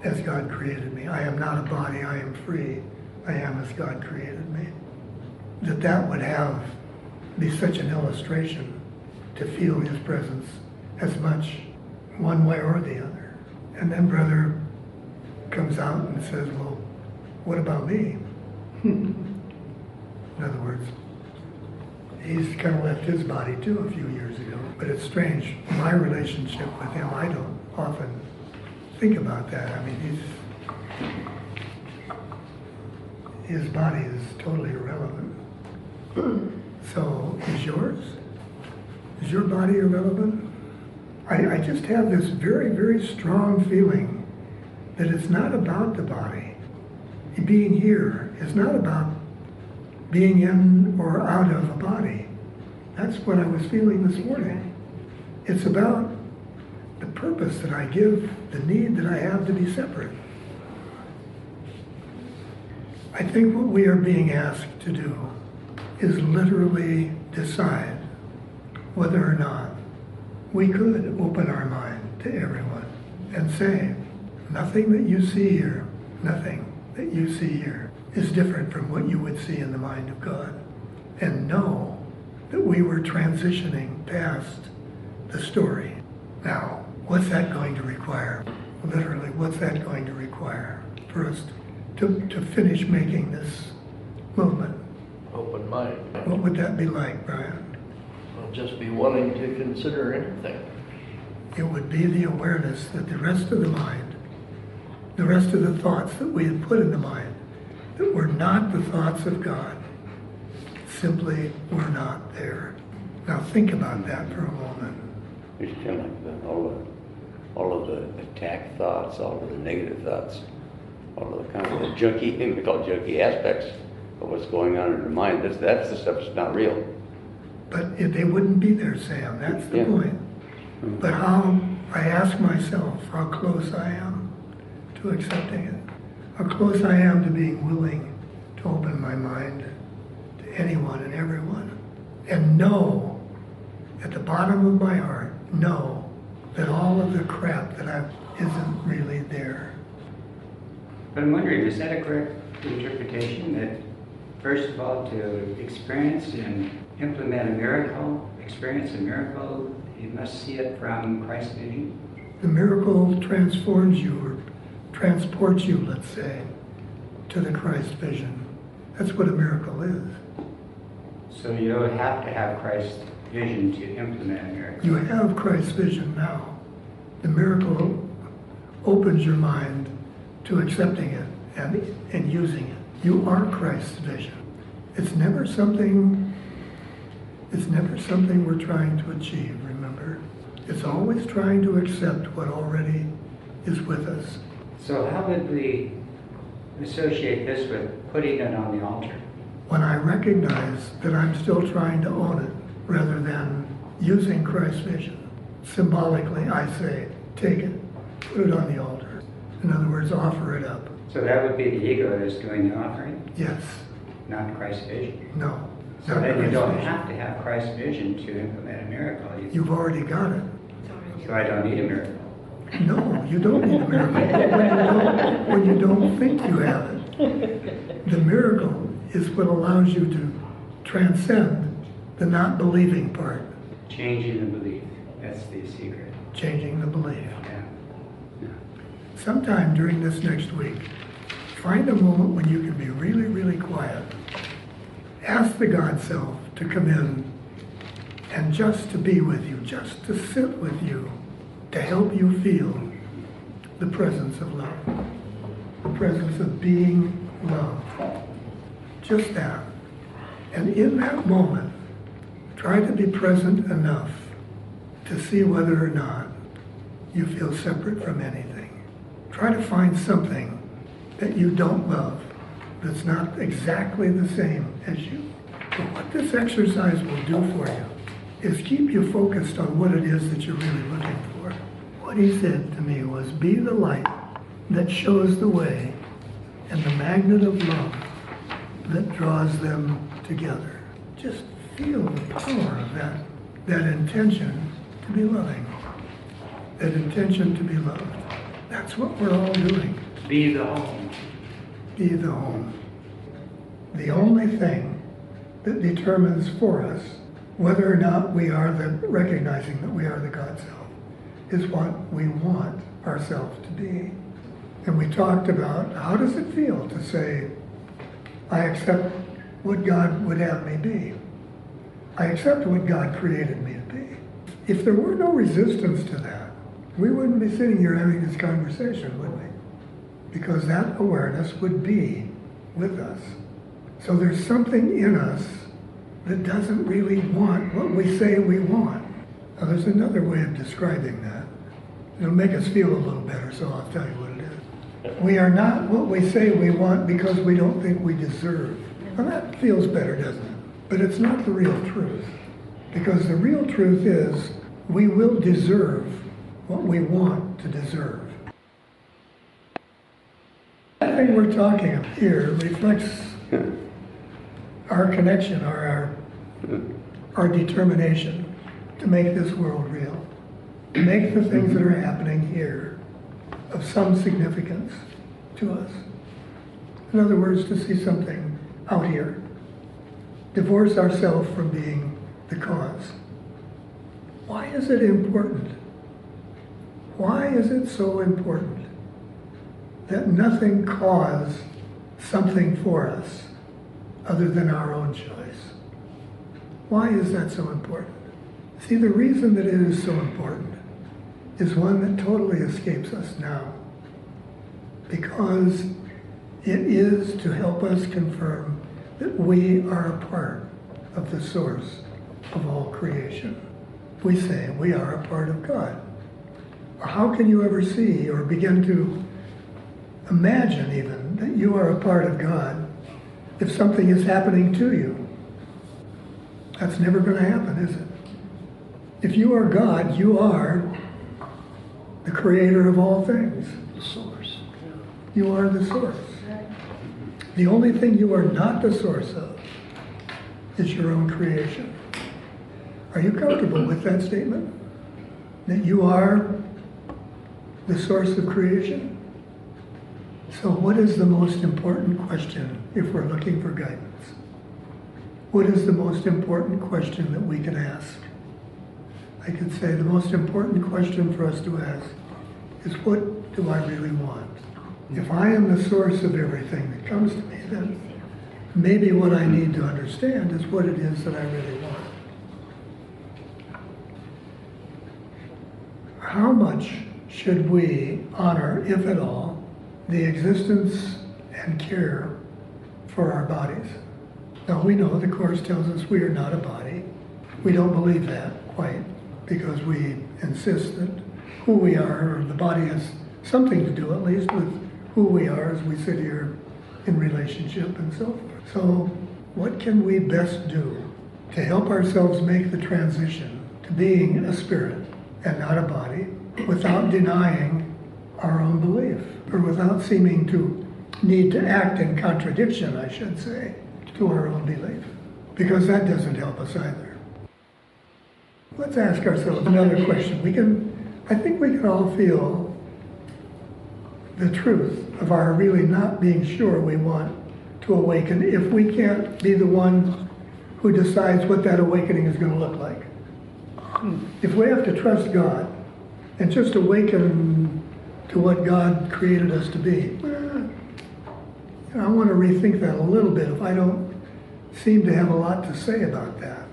as God created me. I am not a body, I am free. I am as God created me. That would be such an illustration to feel his presence as much one way or the other. And then Brother comes out and says, well, what about me? In other words, he's kind of left his body too a few years ago. But it's strange, my relationship with him, I don't often think about that. I mean, his body is totally irrelevant. So, is yours? Is your body irrelevant? I just have this very, very strong feeling that it's not about the body. Being here is not about being in or out of a body. That's what I was feeling this morning. It's about the purpose that I give, the need that I have to be separate. I think what we are being asked to do is literally decide whether or not we could open our mind to everyone and say, nothing that you see here, nothing that you see here is different from what you would see in the mind of God. And know that we were transitioning past the story. Now, what's that going to require? Literally, what's that going to require for us to finish making this movement? Open mind. What would that be like, Brian? I'll just be wanting to consider anything. It would be the awareness that the rest of the mind, the rest of the thoughts that we had put in the mind, that were not the thoughts of God, simply were not there. Now think about that for a moment. It's kind of like all of the attack thoughts, all of the negative thoughts, all of the kind of the junky, thing we call junky aspects of what's going on in your mind. That's the stuff that's not real. But if they wouldn't be there, Sam, that's the Yeah. point. But how, I ask myself how close I am to accepting it. How close I am to being willing to open my mind to anyone and everyone. And know, at the bottom of my heart, know that all of the crap that I've isn't really there. But I'm wondering, is that a correct interpretation that, first of all, to experience and implement a miracle, experience a miracle, you must see it from Christ's vision? The miracle transforms you or transports you, let's say, to the Christ vision. That's what a miracle is. So you don't have to have Christ's vision to implement a miracle. You have Christ's vision now. The miracle opens your mind to accepting it and using it. You are Christ's vision. It's never something we're trying to achieve, remember? It's always trying to accept what already is with us. So how would we associate this with putting it on the altar? When I recognize that I'm still trying to own it rather than using Christ's vision, symbolically I say, take it, put it on the altar. In other words, offer it up. So that would be the ego that's doing the offering, Yes, not Christ's vision. no. So not then you Christ's don't vision. have to have Christ's vision to implement a miracle. You've already got it. So I don't need a miracle. No, you don't need a miracle. When you don't think you have it. The miracle is what allows you to transcend the not believing part, Changing the belief. That's the secret. changing the belief. Yeah. Sometime during this next week, find a moment when you can be really, really quiet. Ask the God Self to come in and just to be with you, just to sit with you, to help you feel the presence of love, the presence of being loved. Just that. And in that moment, try to be present enough to see whether or not you feel separate from anything. Try to find something that you don't love, that's not exactly the same as you. But what this exercise will do for you is keep you focused on what it is that you're really looking for. What he said to me was, be the light that shows the way and the magnet of love that draws them together. Just feel the power of that intention to be loving, that intention to be loved. That's what we're all doing. Be the home. Be the home. The only thing that determines for us whether or not we are recognizing that we are the God Self is what we want ourselves to be. And we talked about how does it feel to say, I accept what God would have me be. I accept what God created me to be. If there were no resistance to that, we wouldn't be sitting here having this conversation, would we? Because that awareness would be with us. So there's something in us that doesn't really want what we say we want. Now there's another way of describing that. It'll make us feel a little better, so I'll tell you what it is. We are not what we say we want because we don't think we deserve. Well, that feels better, doesn't it? But it's not the real truth. Because the real truth is we will deserve what we want to deserve. The thing we're talking about here reflects our connection, our determination to make this world real, to make the things that are happening here of some significance to us. In other words, to see something out here. Divorce ourselves from being the cause. Why is it important? Why is it so important that nothing cause something for us other than our own choice? Why is that so important? See, the reason that it is so important is one that totally escapes us now. Because it is to help us confirm that we are a part of the source of all creation. We say we are a part of God. Or how can you ever see or begin to imagine even that you are a part of God if something is happening to you? That's never going to happen, is it? If you are God, you are the creator of all things. The source. You are the source. The only thing you are not the source of is your own creation. Are you comfortable with that statement? That you are the source of creation? So what is the most important question if we're looking for guidance? What is the most important question that we can ask? I could say the most important question for us to ask is, what do I really want? If I am the source of everything that comes to me, then maybe what I need to understand is what it is that I really want. How much should we honor, if at all, the existence and care for our bodies? Now we know the Course tells us we are not a body. We don't believe that quite, because we insist that who we are, or the body has something to do at least with who we are as we sit here in relationship and so forth. So what can we best do to help ourselves make the transition to being a spirit and not a body without denying our own belief, or without seeming to need to act in contradiction, I should say, to our own belief? Because that doesn't help us either. Let's ask ourselves another question. I think we can all feel the truth of our really not being sure we want to awaken if we can't be the one who decides what that awakening is going to look like. If we have to trust God and just awaken to what God created us to be, I want to rethink that a little bit if I don't seem to have a lot to say about that.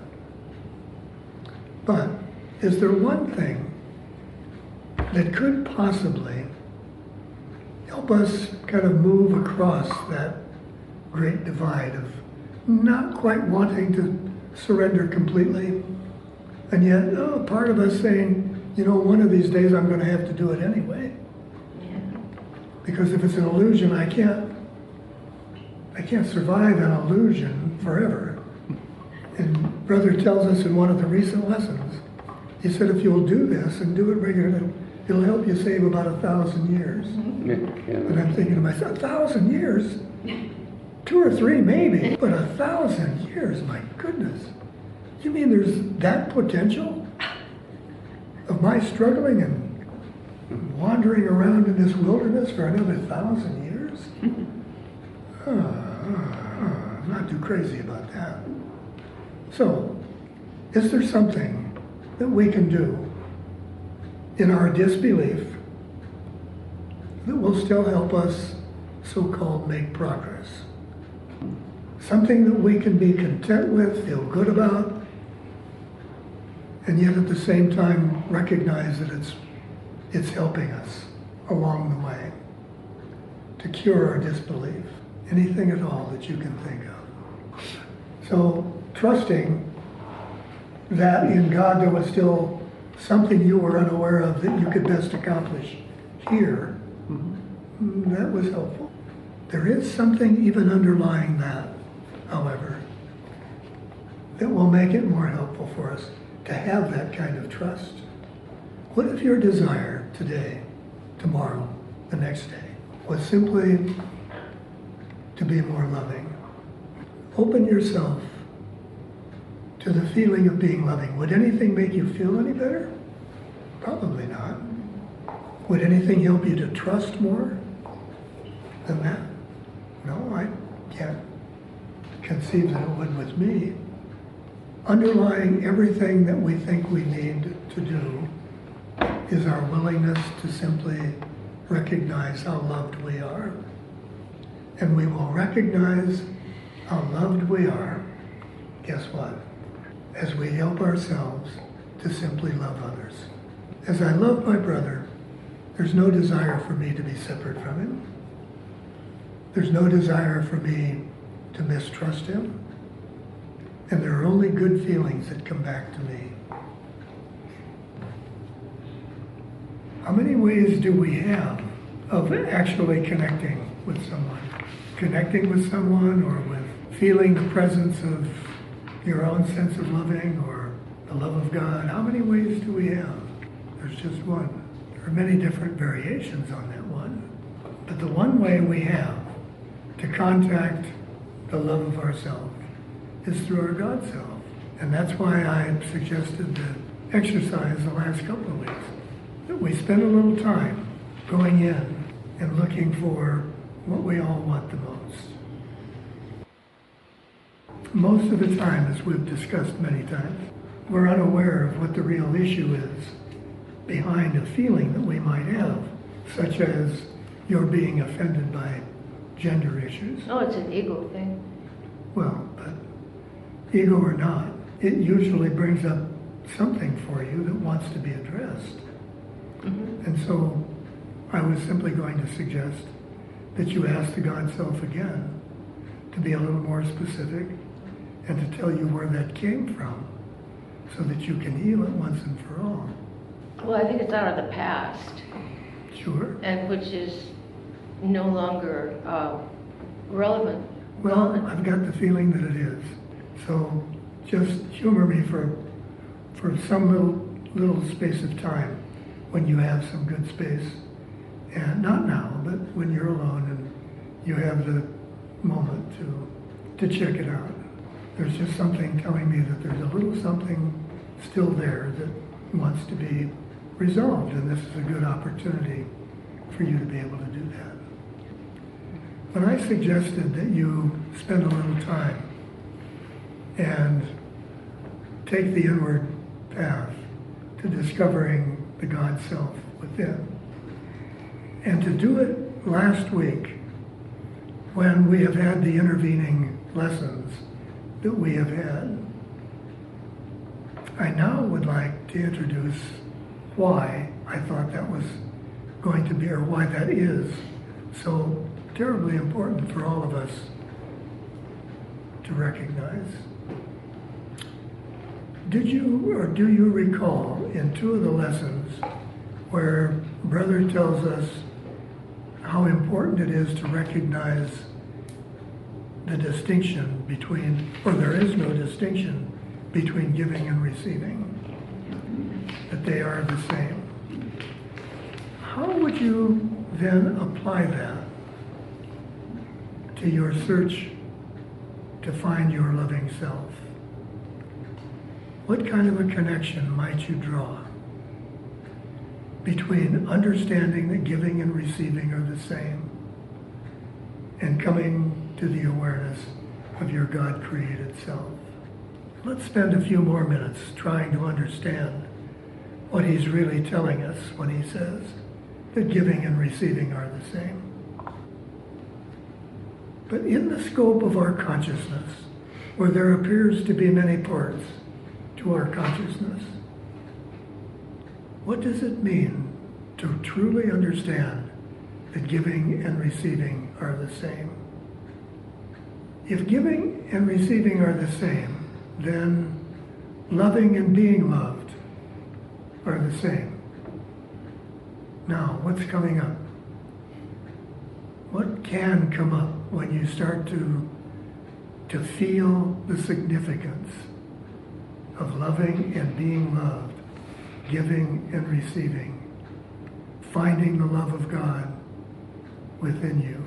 But is there one thing that could possibly help us kind of move across that great divide of not quite wanting to surrender completely, and yet part of us saying, one of these days I'm going to have to do it anyway. Yeah. Because if it's an illusion, I can't survive an illusion forever. And Brother tells us in one of the recent lessons, he said, if you'll do this and do it regularly, it'll help you save about 1,000 years. And I'm thinking to myself, 1,000 years? 2 or 3 maybe, but 1,000 years, my goodness. You mean there's that potential of my struggling and wandering around in this wilderness for another 1,000 years? I'm not too crazy about that. So, is there something that we can do in our disbelief that will still help us so-called make progress? Something that we can be content with, feel good about, and yet at the same time recognize that it's helping us along the way to cure our disbelief. Anything at all that you can think of. So trusting that in God there was still something you were unaware of that you could best accomplish here, that was helpful. There is something even underlying that, however, that will make it more helpful for us to have that kind of trust. What if your desire today, tomorrow, the next day, was simply to be more loving? Open yourself to the feeling of being loving. Would anything make you feel any better? Probably not. Would anything help you to trust more than that? No, I can't conceive that it would with me. Underlying everything that we think we need to do is our willingness to simply recognize how loved we are. And we will recognize how loved we are, guess what? As we help ourselves to simply love others. As I love my brother, there's no desire for me to be separate from him. There's no desire for me to mistrust him. And there are only good feelings that come back to me. How many ways do we have of actually connecting with someone? Connecting with someone, or with feeling the presence of your own sense of loving or the love of God? How many ways do we have? There's just one. There are many different variations on that one. But the one way we have to contact the love of ourself is through our God self. And that's why I suggested the exercise the last couple of weeks, that we spend a little time going in and looking for what we all want the most. Most of the time, as we've discussed many times, we're unaware of what the real issue is behind a feeling that we might have, such as you're being offended by gender issues. Oh, it's an ego thing. Well, but ego or not, it usually brings up something for you that wants to be addressed. Mm-hmm. And so I was simply going to suggest that you ask the God self again to be a little more specific and to tell you where that came from so that you can heal it once and for all. Well, I think it's out of the past, Sure. and which is no longer relevant. Well, I've got the feeling that it is. So just humor me for some little space of time when you have some good space. And not now, but when you're alone and you have the moment to check it out. There's just something telling me that there's a little something still there that wants to be resolved, and this is a good opportunity for you to be able to do that. When I suggested that you spend a little time and take the inward path to discovering the God self within, and to do it last week when we have had the intervening lessons that we have had, I now would like to introduce why I thought that was going to be, or why that is so terribly important for all of us to recognize. Did you, or do you recall in two of the lessons where Brother tells us how important it is to recognize the distinction between, or there is no distinction between giving and receiving, that they are the same? How would you then apply that to your search to find your loving self? What kind of a connection might you draw between understanding that giving and receiving are the same and coming to the awareness of your God-created self? Let's spend a few more minutes trying to understand what he's really telling us when he says that giving and receiving are the same. But in the scope of our consciousness, where there appears to be many parts to our consciousness, what does it mean to truly understand that giving and receiving are the same? If giving and receiving are the same, then loving and being loved are the same. Now, what's coming up? What can come up when you start to feel the significance of loving and being loved, giving and receiving, finding the love of God within you,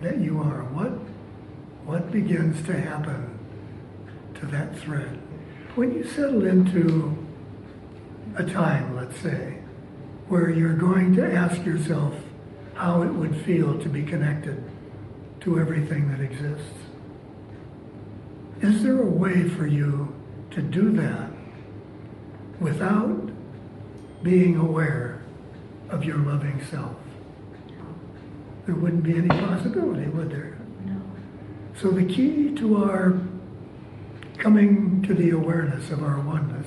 that you are? What begins to happen to that thread? When you settle into a time, let's say, where you're going to ask yourself how it would feel to be connected to everything that exists, is there a way for you to do that without being aware of your loving self? There wouldn't be any possibility, would there? No. So the key to our coming to the awareness of our oneness,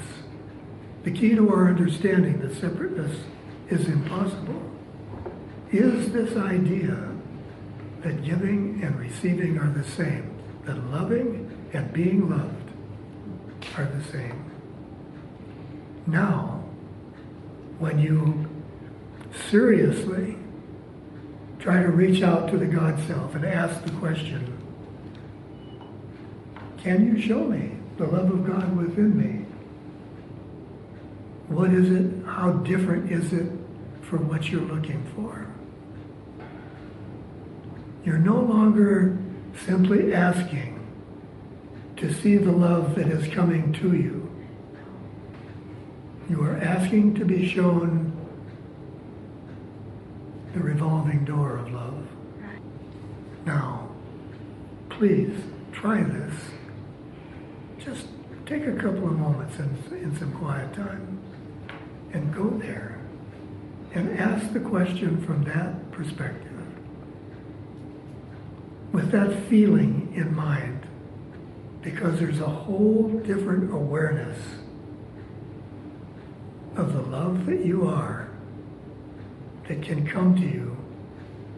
the key to our understanding that separateness is impossible, is this idea that giving and receiving are the same, that loving and being loved are the same. Now, when you seriously try to reach out to the God self and ask the question, can you show me the love of God within me? What is it? How different is it from what you're looking for? You're no longer simply asking to see the love that is coming to you. You are asking to be shown the revolving door of love. Now, please try this. Just take a couple of moments in some quiet time and go there and ask the question from that perspective, with that feeling in mind, because there's a whole different awareness of the love that you are that can come to you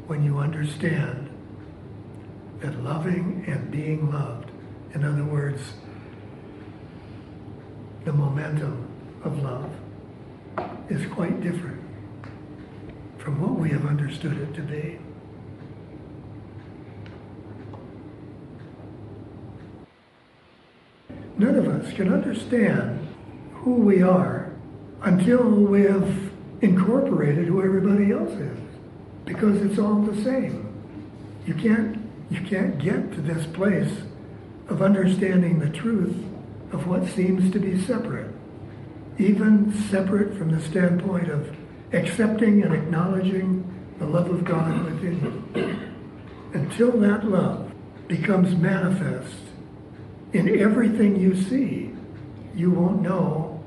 when you understand that loving and being loved, in other words, the momentum of love, is quite different from what we have understood it to be. None of us can understand who we are until we have incorporated who everybody else is, because it's all the same. You can't get to this place of understanding the truth of what seems to be separate, even separate from the standpoint of accepting and acknowledging the love of God within you. Until that love becomes manifest in everything you see, you won't know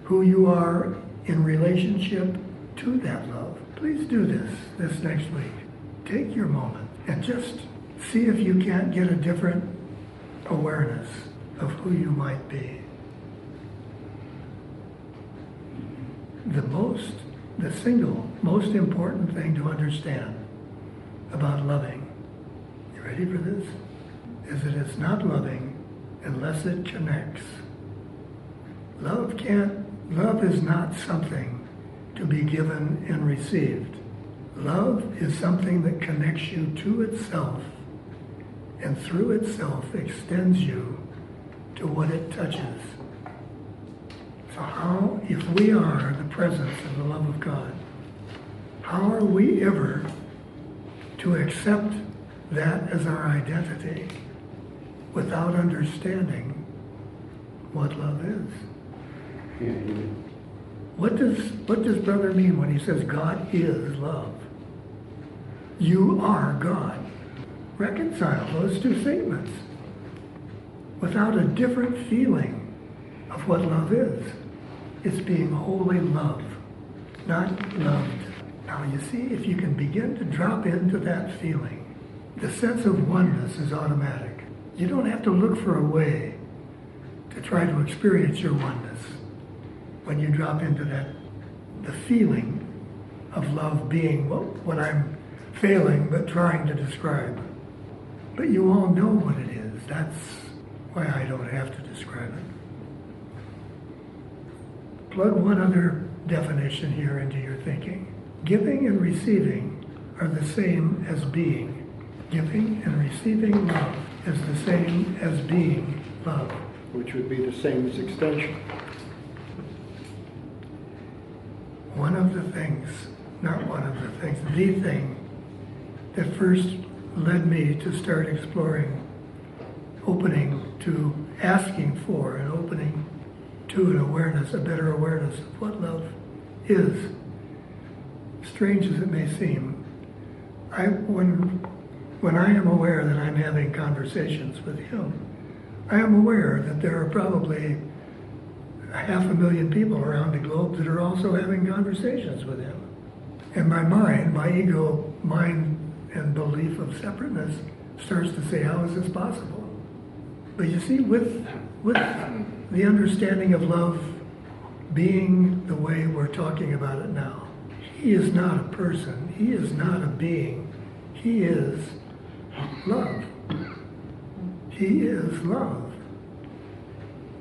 who you are in relationship to that love. Please do this next week. Take your moment and just see if you can't get a different awareness of who you might be. The single most important thing to understand about loving, you ready for this? Is that it's not loving unless it connects. Love is not something to be given and received. Love is something that connects you to itself, and through itself extends you to what it touches. So how, if we are the presence of the love of God, how are we ever to accept that as our identity without understanding what love is? What does brother mean when he says God is love? You are God. Reconcile those two statements without a different feeling of what love is. It's being wholly loved, not loved. Now you see, if you can begin to drop into that feeling, the sense of oneness is automatic. You don't have to look for a way to try to experience your oneness when you drop into that, the feeling of love being what I'm failing but trying to describe. But you all know what it is. That's why I don't have to describe it. Plug one other definition here into your thinking. Giving and receiving are the same as being. Giving and receiving love is the same as being love. Which would be the same as extension. The thing that first led me to start exploring, opening to asking for and opening to an awareness, a better awareness of what love is. Strange as it may seem, when I am aware that I'm having conversations with him, I am aware that there are probably 500,000 people around the globe that are also having conversations with him. And my mind, my ego, mind and belief of separateness starts to say, how is this possible? But you see, with the understanding of love being the way we're talking about it now, he is not a person, he is not a being, he is love. He is love.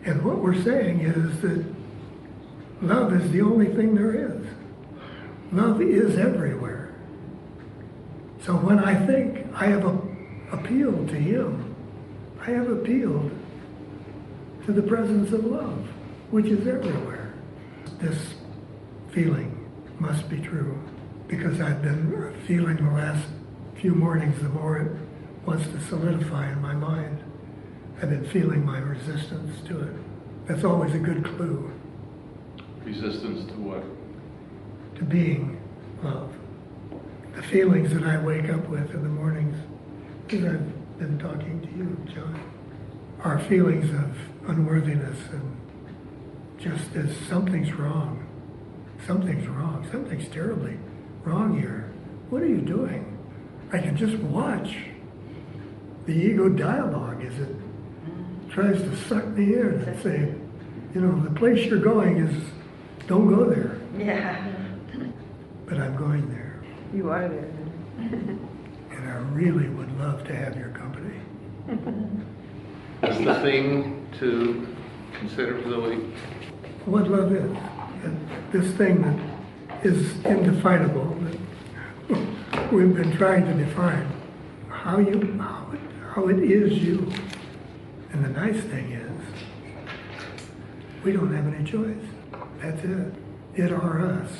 And what we're saying is that love is the only thing there is. love is everywhere. So when I think I have appealed to him, I have appealed to the presence of love, which is everywhere. This feeling must be true, because I've been feeling the last few mornings, the more it wants to solidify in my mind. I've been feeling my resistance to it. That's always a good clue Resistance to what? to being love. The feelings that I wake up with in the mornings, because I've been talking to you, John, are feelings of unworthiness and just as something's wrong. Something's wrong. Something's terribly wrong here. What are you doing? I can just watch the ego dialogue as it tries to suck me in and say, you know, the place you're going is, don't go there. Yeah. But I'm going there. You are there. And I really would love to have your company. That's the thing to consider, Louis. What love is. And this thing that is indefinable, that we've been trying to define. How it is you. And the nice thing is, we don't have any choice. That's it. It or us.